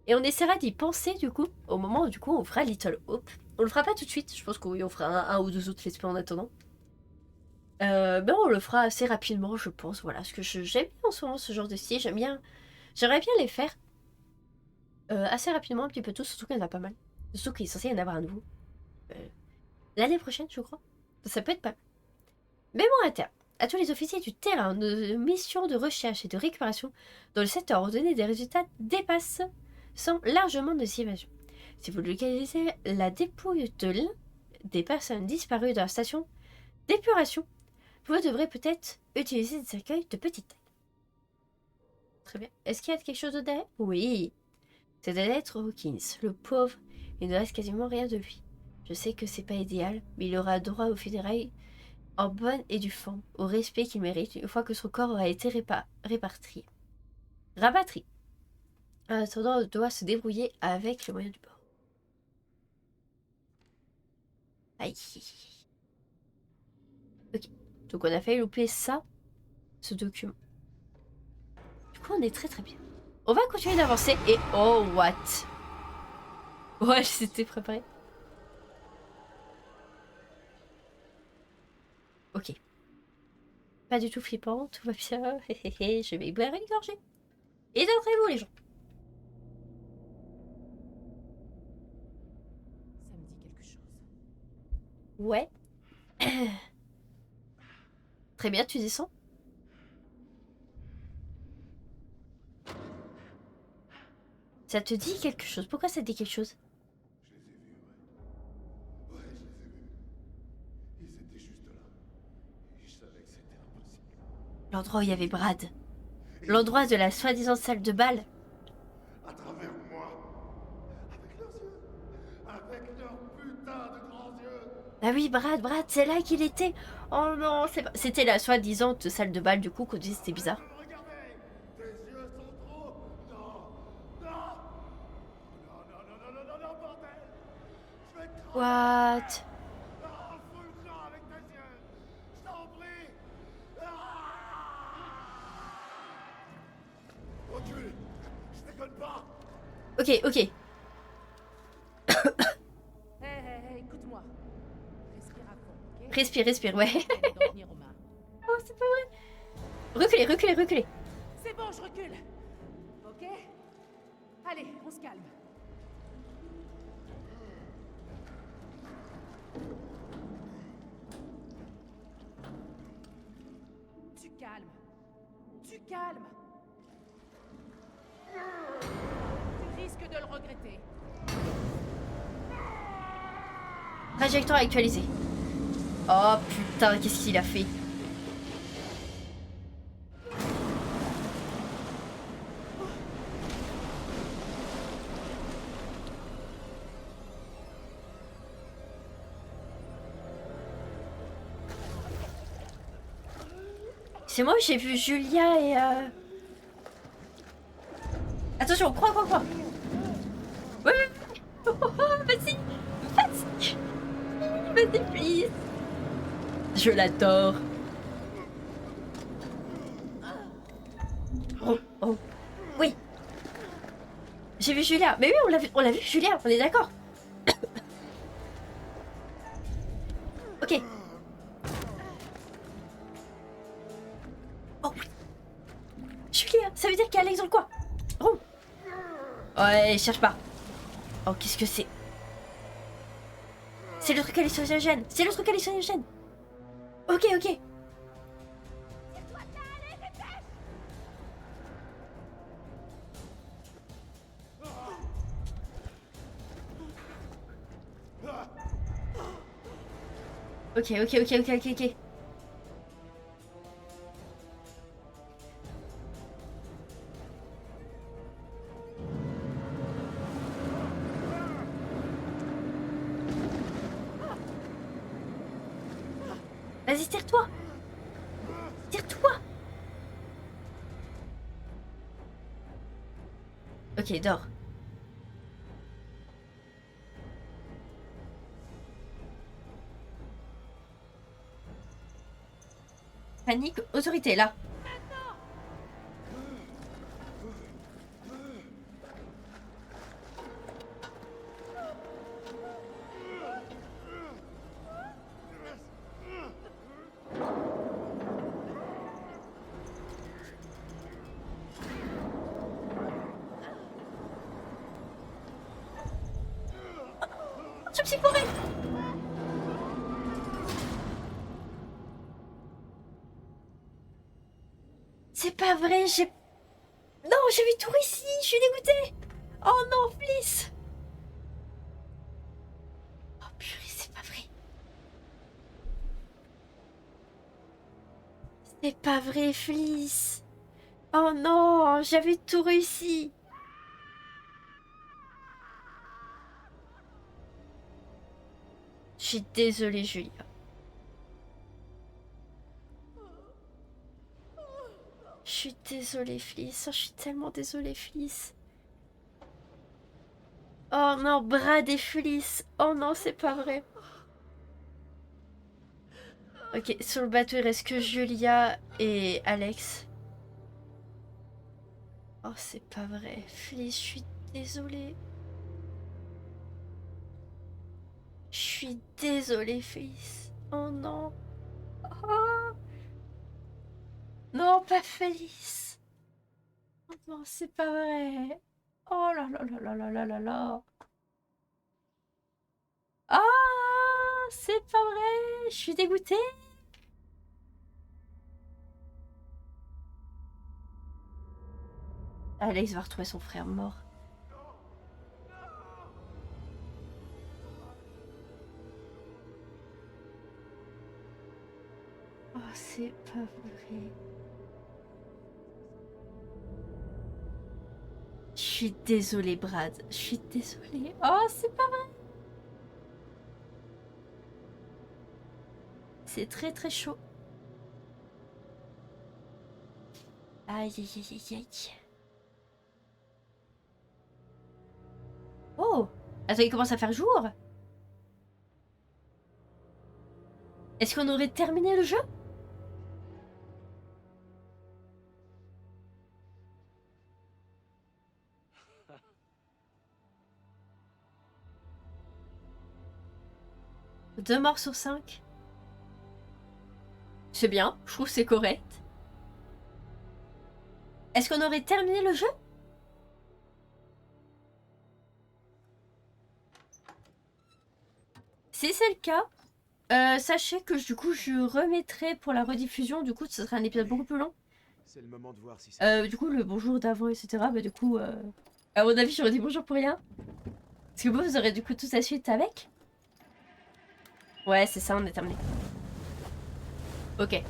Et on essaiera d'y penser du coup, au moment où du coup on fera Little Hope. On le fera pas tout de suite, je pense qu'on fera un ou deux autres let's play en attendant. Mais on le fera assez rapidement, je pense, voilà. Parce que j'aime bien en ce moment ce genre de style, j'aimerais bien les faire assez rapidement, un petit peu tous, surtout qu'il y en a pas mal. Surtout qu'il est censé y en avoir un nouveau. L'année prochaine, je crois. Ça peut être pas mal. Mais bon, à terme. À tous les officiers du terrain, nos missions de recherche et de récupération dans le secteur ont donné des résultats dépassant largement nos images. Si vous localisez la dépouille de l'un des personnes disparues dans la station d'épuration, vous devrez peut-être utiliser des cercueils de petite taille. Très bien. Est-ce qu'il y a quelque chose de derrière? Oui. C'est d'être Hawkins, le pauvre. Il ne reste quasiment rien de lui. Je sais que c'est pas idéal, mais il aura droit aux funérailles en bonne et due forme, au respect qu'il mérite une fois que son corps aura été rapatrié. En attendant, on doit se débrouiller avec les moyens du bord. Aïe. Ok. Donc on a failli louper ça, ce document. Du coup, on est très très bien. On va continuer d'avancer et... Oh, what? Ouais, j'étais préparée. Ok. Pas du tout flippant, tout va bien. Je vais boire une gorgée. Et d'entrez-vous, les gens. Ça me dit quelque chose. Ouais. Très bien, tu descends. Ça te dit quelque chose? Pourquoi ça te dit quelque chose? Je les ai vus, ouais. Ouais, je les ai vus. Ils étaient juste là. Et je savais que c'était impossible. L'endroit où il y avait Brad. L'endroit de la soi-disant salle de bal. À travers moi. Avec leurs yeux. Avec leurs putains de grands yeux. Ah oui, Brad, c'est là qu'il était. Oh non, c'est pas... C'était la soi-disant salle de bal, du coup, qu'on disait c'était bizarre. Regardez. Tes yeux sont trop. Non. Non, bordel. Je vais te What? Ah, fous le camp avec tes yeux. Je t'en prie. Recule. Je déconne pas. Ok. Hé, écoute-moi. Respire à fond, ok? Respire, ouais. On va d'en venir aux mains. Oh, c'est pas vrai. Reculez. C'est bon, je recule. Ok? Allez, on se calme. Tu calmes. Tu risques de le regretter. Trajectoire actualisée. Oh putain, qu'est-ce qu'il a fait? C'est moi où j'ai vu Julia et Attention, crois. Ouais. Vas-y, please. Je l'adore. Oh. Oui. J'ai vu Julia. Mais oui, on l'a vu Julia, on est d'accord. Ok. Oh oui. Julia, ça veut dire qu'il y a Alex dans le coin. Oh. Ouais, cherche pas. Oh, qu'est-ce que c'est? C'est le truc hallucinogène. Ok. Tire-toi, Ok, ok, ok, ok, ok, ok. Vas-y, tire-toi. Tire-toi. Ok, dors. Panique, autorité, là. Je me suis fourrée. C'est pas vrai, j'ai... Non, j'ai vu tout ici, je suis dégoûtée. Oh non, Fliss. Oh purée, c'est pas vrai. C'est pas vrai, Fliss. Oh non, j'avais tout réussi. Je suis désolée, Julia. Je suis désolée, Fliss. Oh, je suis tellement désolée, Fliss. Oh non, Brad et Fliss. Oh non, c'est pas vrai. Ok, sur le bateau, il reste que Julia et Alex. Oh, c'est pas vrai. Fliss, je suis désolée. Je suis désolée, Fliss. Oh non. Oh. Non, pas Fliss. Oh non, c'est pas vrai. Oh là là là là là là là là. Ah, c'est pas vrai. Je suis dégoûtée. Alex va retrouver son frère mort. Oh, c'est pas vrai. Je suis désolée, Brad. Je suis désolée. Oh, c'est pas vrai. C'est très très chaud. Aïe aïe aïe aïe aïe. Oh, attends, il commence à faire jour. Est-ce qu'on aurait terminé le jeu? Deux morts sur 5. C'est bien, je trouve que c'est correct. Est-ce qu'on aurait terminé le jeu? Si c'est le cas, sachez que du coup je remettrai pour la rediffusion, du coup ce sera un épisode beaucoup plus long. C'est le moment de voir si ça... Du coup le bonjour d'avant etc. Bah du coup à mon avis j'aurais dit bonjour pour rien. Parce que vous aurez du coup toute la suite avec. Ouais c'est ça, on est terminé. Ok.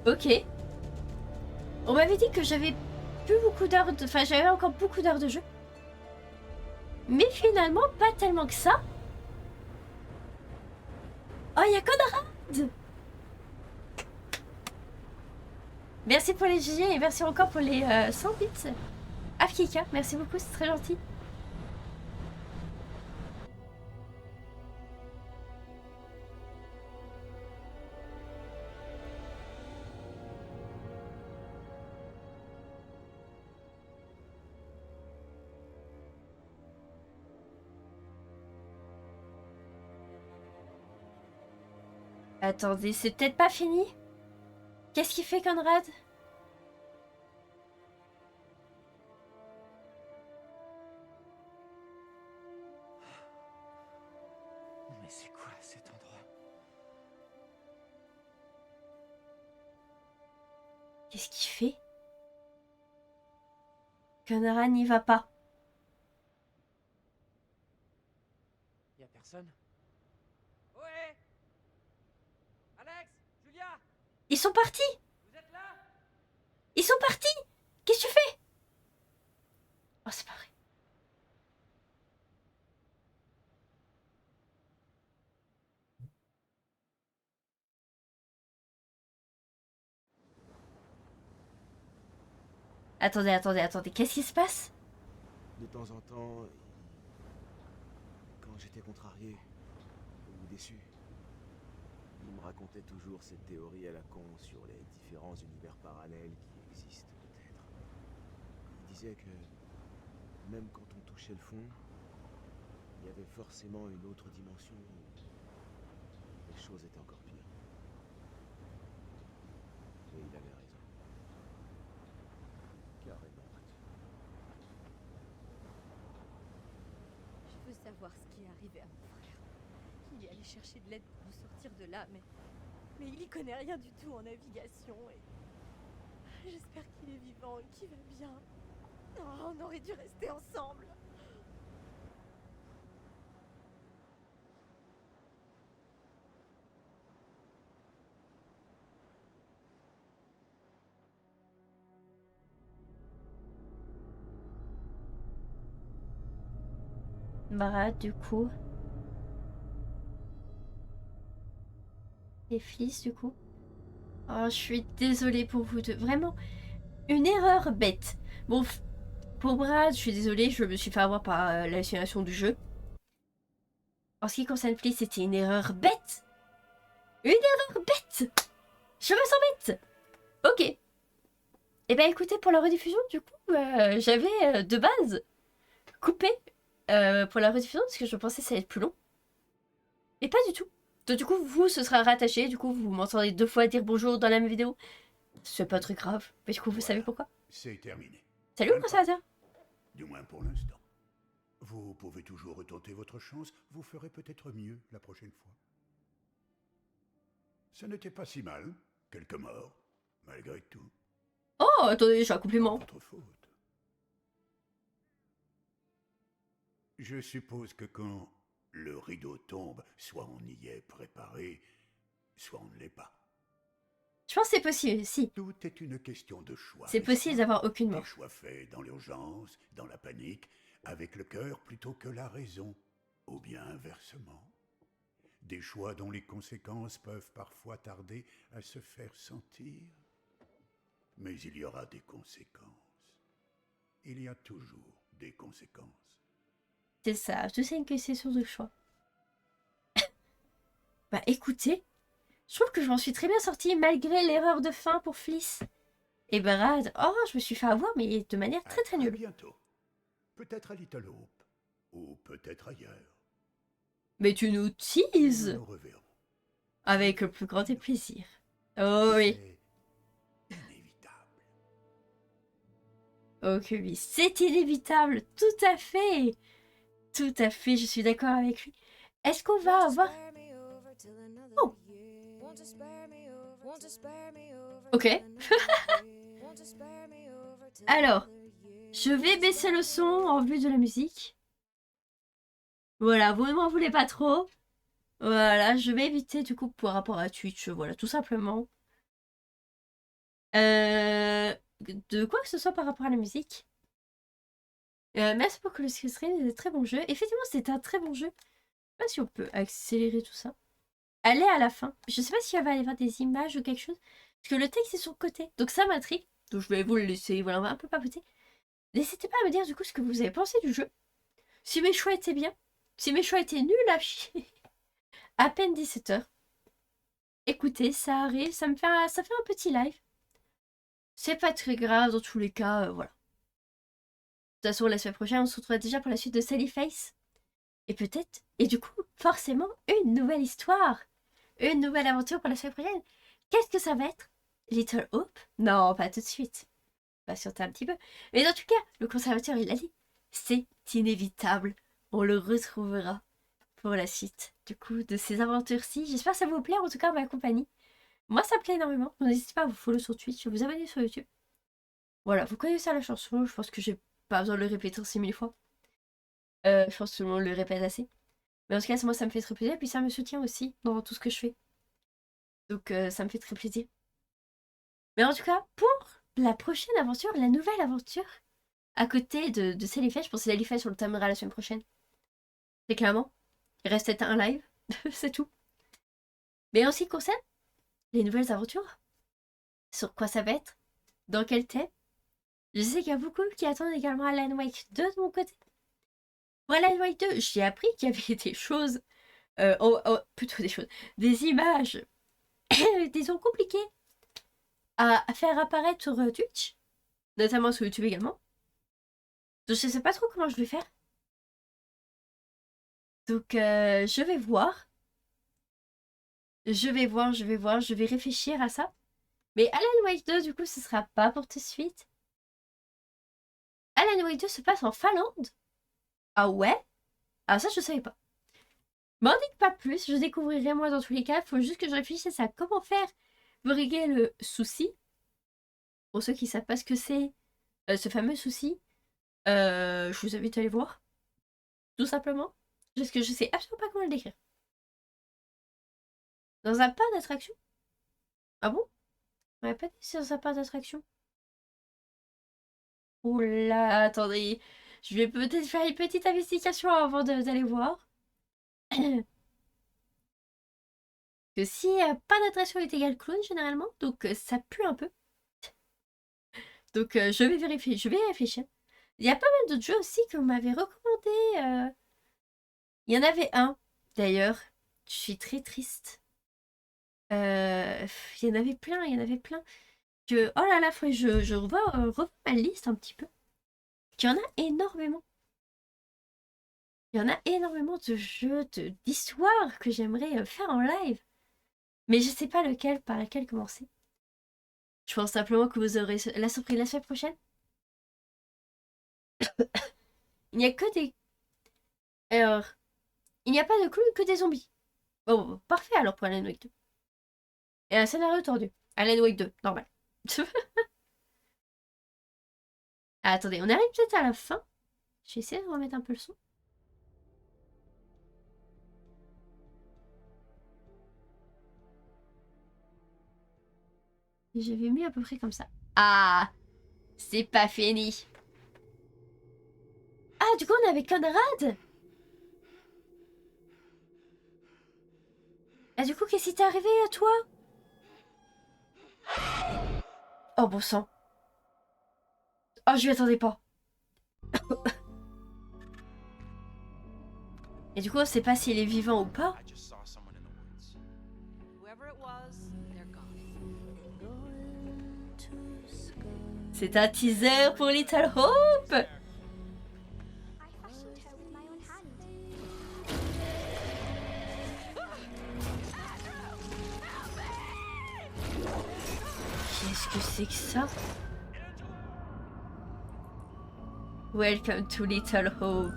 Ok. On m'avait dit que j'avais plus beaucoup d'heures de... Enfin j'avais encore beaucoup d'heures de jeu. Mais finalement pas tellement que ça. Oh y'a Conrad. Merci pour les GG et merci encore pour les 100 bits. Afkika, merci beaucoup, c'est très gentil. Attendez, c'est peut-être pas fini? Qu'est-ce qu'il fait, Conrad? Mais c'est quoi cet endroit? Qu'est-ce qu'il fait? que Nara n'y va pas. Y a personne? Ouais! Alex! Julia! Ils sont partis! Vous êtes là? Ils sont partis! Qu'est-ce que tu fais? Oh, c'est pas vrai. Attendez. Qu'est-ce qui se passe? De temps en temps, quand j'étais contrarié ou déçu, il me racontait toujours cette théorie à la con sur les différents univers parallèles qui existent peut-être. Il disait que même quand on touchait le fond, il y avait forcément une autre dimension où les choses étaient encore pires. Et il avait raison. Carrément raison. Je veux savoir ce qui est arrivé à mon frère. Il est allé chercher de l'aide pour nous sortir de là, mais il y connaît rien du tout en navigation et j'espère qu'il est vivant et qu'il va bien. Oh, on aurait dû rester ensemble. Bah, du coup. Les fils, du coup. Oh, je suis désolée pour vous deux. Vraiment, une erreur bête. Bon, pour Brad, je suis désolée, je me suis fait avoir par l'hallucination du jeu. En ce qui concerne Fliss, c'était une erreur bête. Une erreur bête. Je me sens bête. Ok. Eh ben écoutez, pour la rediffusion, du coup, j'avais de base coupé pour la rediffusion parce que je pensais que ça allait être plus long. Et pas du tout. Donc du coup, vous, ce sera rattaché. Du coup, vous m'entendez 2 fois dire bonjour dans la même vidéo. C'est pas très grave. Mais du coup, vous savez pourquoi. C'est terminé. Salut, comment ça va, dire? Du moins pour l'instant. Vous pouvez toujours retenter votre chance, vous ferez peut-être mieux la prochaine fois. Ce n'était pas si mal, quelques morts, malgré tout. Oh, attendez, j'ai un compliment. Pas votre faute. Je suppose que quand le rideau tombe, soit on y est préparé, soit on ne l'est pas. Je pense que c'est possible, si. Tout est une question de choix. C'est possible d'avoir aucune Des mort. choix faits dans l'urgence, dans la panique, avec le cœur plutôt que la raison, ou bien inversement. Des choix dont les conséquences peuvent parfois tarder à se faire sentir. Mais il y aura des conséquences. Il y a toujours des conséquences. C'est ça, tout c'est une question de choix. Bah écoutez, je trouve que je m'en suis très bien sortie malgré l'erreur de fin pour Fliss. Et Brad, oh, je me suis fait avoir, mais de manière très très À nulle. bientôt. Peut-être à Little Hope, ou peut-être ailleurs. Mais tu nous Nous teases nous reverrons. avec le plus grand des plaisirs. Oh oui, C'est inévitable. ok oui, c'est inévitable, tout à fait. Tout à fait, je suis d'accord avec lui. Est-ce qu'on va avoir... Oh. Ok. Alors, je vais baisser le son en vue de la musique. Voilà, vous ne m'en voulez pas trop. Voilà, je vais éviter du coup par rapport à Twitch, voilà, tout simplement. De quoi que ce soit par rapport à la musique. Merci pour que le stream est un très bon jeu. Effectivement, c'était un très bon jeu. Je sais pas si on peut accélérer tout ça. Allez à la fin. Je sais pas s'il va y avoir des images ou quelque chose. Parce que le texte est sur le côté. Donc ça m'intrigue. Donc je vais vous le laisser. Voilà, on va un peu papoter. N'hésitez pas à me dire du coup ce que vous avez pensé du jeu. Si mes choix étaient bien. Si mes choix étaient nuls à chier. À peine 17h. Écoutez, ça arrive. Ça fait un petit live. C'est pas très grave dans tous les cas. Voilà. De toute façon, la semaine prochaine, on se retrouvera déjà pour la suite de Sally Face. Et peut-être, et du coup, forcément, une nouvelle histoire. Une nouvelle aventure pour la semaine prochaine. Qu'est-ce que ça va être? Little Hope? Non, pas tout de suite. Patientez un petit peu. Mais dans tout cas, le conservateur, il a dit, c'est inévitable. On le retrouvera pour la suite, du coup, de ces aventures-ci. J'espère que ça vous plaît, en tout cas, ma compagnie. Moi, ça me plaît énormément. N'hésitez pas à vous follow sur Twitch, à vous abonner sur YouTube. Voilà, vous connaissez la chanson. Je pense que j'ai pas besoin de le répéter 6000 fois. Je pense que tout le monde le répète assez. Mais en tout cas, moi, ça me fait très plaisir. Et puis ça me soutient aussi dans tout ce que je fais. Donc ça me fait très plaisir. Mais en tout cas, pour la prochaine aventure, la nouvelle aventure, à côté de Célifet, je pense que Célifet sur le timera la semaine prochaine. C'est clairement. Il reste peut-être un live, c'est tout. Mais en ce qui concerne les nouvelles aventures, sur quoi ça va être, dans quel thème, je sais qu'il y a beaucoup qui attendent également Alan Wake 2 de mon côté. Pour Alan Wake 2, j'ai appris qu'il y avait des choses, plutôt des choses, des images, disons compliquées à faire apparaître sur Twitch, notamment sur YouTube également. Donc je sais pas trop comment je vais faire. Donc je vais voir. Je vais réfléchir à ça. Mais Alan Wake 2, du coup, ce sera pas pour tout de suite. Alan Wake 2 se passe en Finlande. Ah ouais? Ah ça, je savais pas. M'en dites pas plus, je découvrirai moi dans tous les cas. Faut juste que je réfléchisse à comment faire pour régler le souci. Pour ceux qui savent pas ce que c'est, ce fameux souci, je vous invite à aller voir. Tout simplement. Parce que je sais absolument pas comment le décrire. Dans un parc d'attraction? Ah bon? On m'avait pas dit c'est dans un parc d'attraction. Oula, attendez. Je vais peut-être faire une petite investigation avant d'aller voir. Que si pas d'attraction est égal clown généralement, donc ça pue un peu. Donc je vais vérifier, je vais y réfléchir. Il y a pas mal d'autres jeux aussi qu'on m'avait recommandé. Il y en avait un, d'ailleurs. Je suis très triste. Il y en avait plein, Que, oh là là, faut que je revois ma liste un petit peu. Il y en a énormément. Il y en a énormément de jeux, d'histoires que j'aimerais faire en live. Mais je sais pas par lequel commencer. Je pense simplement que vous aurez la surprise la semaine prochaine. Il n'y a que des... Alors, il n'y a pas de clowns, que des zombies. Oh, parfait alors pour Alan Wake 2. Et un scénario tordu. Alan Wake 2, normal. Ah, attendez, on arrive peut-être à la fin. Je vais essayer de remettre un peu le son. J'avais mis à peu près comme ça. Ah, c'est pas fini. Ah, du coup, on est avec Conrad. Ah, du coup, qu'est-ce qui t'est arrivé à toi? Oh, bon sang. Oh, je m'y attendais pas. Et du coup, on sait pas s'il est vivant ou pas. C'est un teaser pour Little Hope. Qu'est-ce que c'est que ça? Welcome to Little Hope.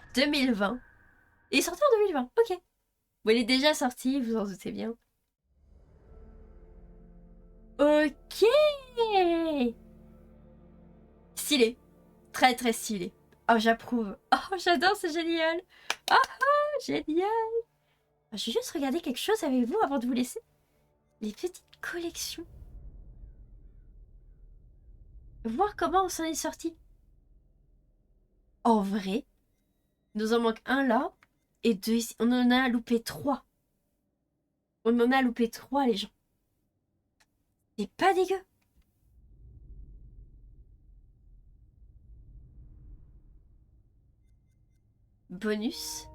« 2020. Il est sorti en 2020, ok. Bon, il est déjà sorti, vous en doutez bien. Ok. Stylé. Très très stylé. Oh, j'approuve. Oh, j'adore, c'est génial. Oh, oh, génial. Je vais juste regarder quelque chose avec vous avant de vous laisser. Les petites collections. Voir comment on s'en est sorti. En vrai, nous en manque un là et deux ici. On en a loupé 3. On en a loupé 3, les gens. C'est pas dégueu. Bonus.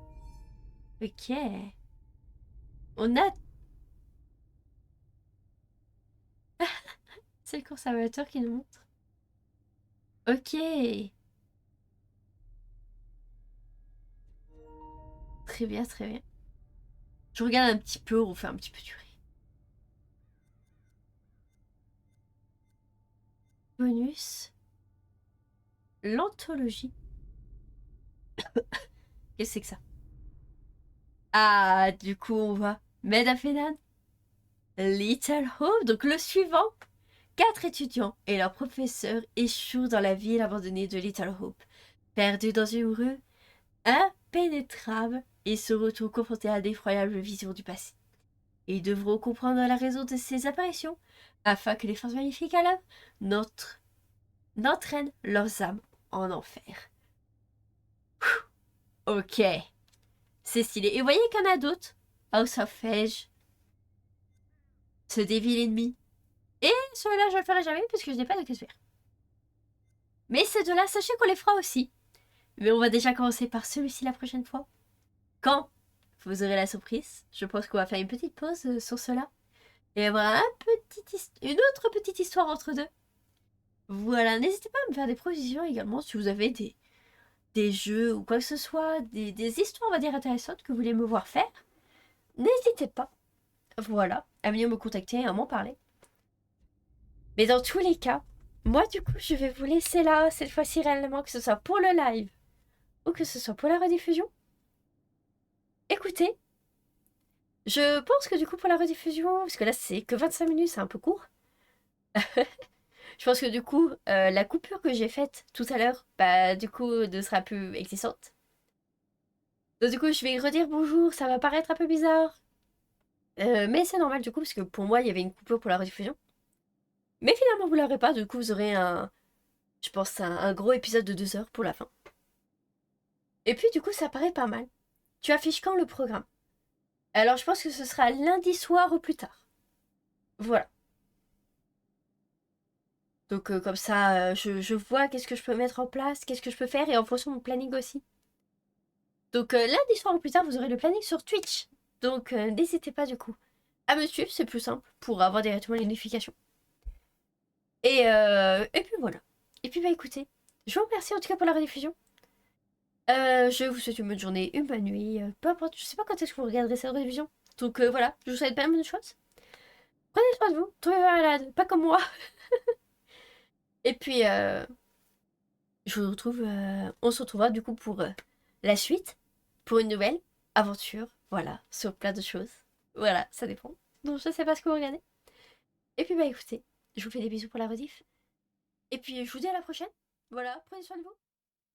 Ok. On a... C'est le conservateur qui nous montre. Ok. Très bien, très bien. Je regarde un petit peu, on fait un petit peu durer. Bonus. L'anthologie. Qu'est-ce que c'est que ça? Ah, du coup, on va... Medafenan. Little Hope. Donc le suivant, 4 étudiants et leur professeur échouent dans la ville abandonnée de Little Hope. Perdus dans une rue impénétrable, ils se retrouvent confrontés à d'effroyables visions du passé. Ils devront comprendre la raison de ces apparitions afin que les forces maléfiques à l'œuvre n'entraînent leurs âmes en enfer. Ok, c'est stylé. Et vous voyez qu'il y en a d'autres. House of Edge, ce Devil Enemy. Et ceux-là, je ne le ferai jamais parce que je n'ai pas de casse vert. Mais ces deux-là, sachez qu'on les fera aussi. Mais on va déjà commencer par celui-ci la prochaine fois. Quand vous aurez la surprise, je pense qu'on va faire une petite pause sur cela. Et avoir une autre petite histoire entre deux. Voilà, n'hésitez pas à me faire des propositions également si vous avez des jeux ou quoi que ce soit, des histoires, on va dire, intéressantes que vous voulez me voir faire. N'hésitez pas, voilà, à venir me contacter et à m'en parler. Mais dans tous les cas, moi du coup, je vais vous laisser là, cette fois-ci réellement, que ce soit pour le live ou que ce soit pour la rediffusion. Écoutez, je pense que du coup pour la rediffusion, parce que là c'est que 25 minutes, c'est un peu court. Je pense que du coup, la coupure que j'ai faite tout à l'heure, bah du coup, ne sera plus existante. Donc du coup, je vais redire bonjour, ça va paraître un peu bizarre. Mais c'est normal du coup, parce que pour moi, il y avait une coupure pour la rediffusion. Mais finalement, vous l'aurez pas, du coup, vous aurez je pense, un gros épisode de 2 heures pour la fin. Et puis du coup, ça paraît pas mal. Tu affiches quand le programme? Alors je pense que ce sera lundi soir ou plus tard. Voilà. Donc comme ça, je vois qu'est-ce que je peux mettre en place, qu'est-ce que je peux faire, et en fonction de mon planning aussi. Donc lundi soir ou plus tard, vous aurez le planning sur Twitch. Donc n'hésitez pas du coup à me suivre, c'est plus simple pour avoir directement les notifications. Et puis voilà. Et puis bah écoutez, je vous remercie en tout cas pour la rediffusion. Je vous souhaite une bonne journée, une bonne nuit, peu importe, je sais pas quand est-ce que vous regarderez cette rediffusion. Donc voilà, je vous souhaite plein de bonnes choses. Prenez soin de vous, tombez pas malade, pas comme moi. Et puis je vous retrouve, on se retrouvera du coup pour la suite, pour une nouvelle aventure, voilà, sur plein de choses. Voilà, ça dépend. Donc je sais pas ce que vous regardez. Et puis bah écoutez, je vous fais des bisous pour la rediff. Et puis je vous dis à la prochaine. Voilà, prenez soin de vous.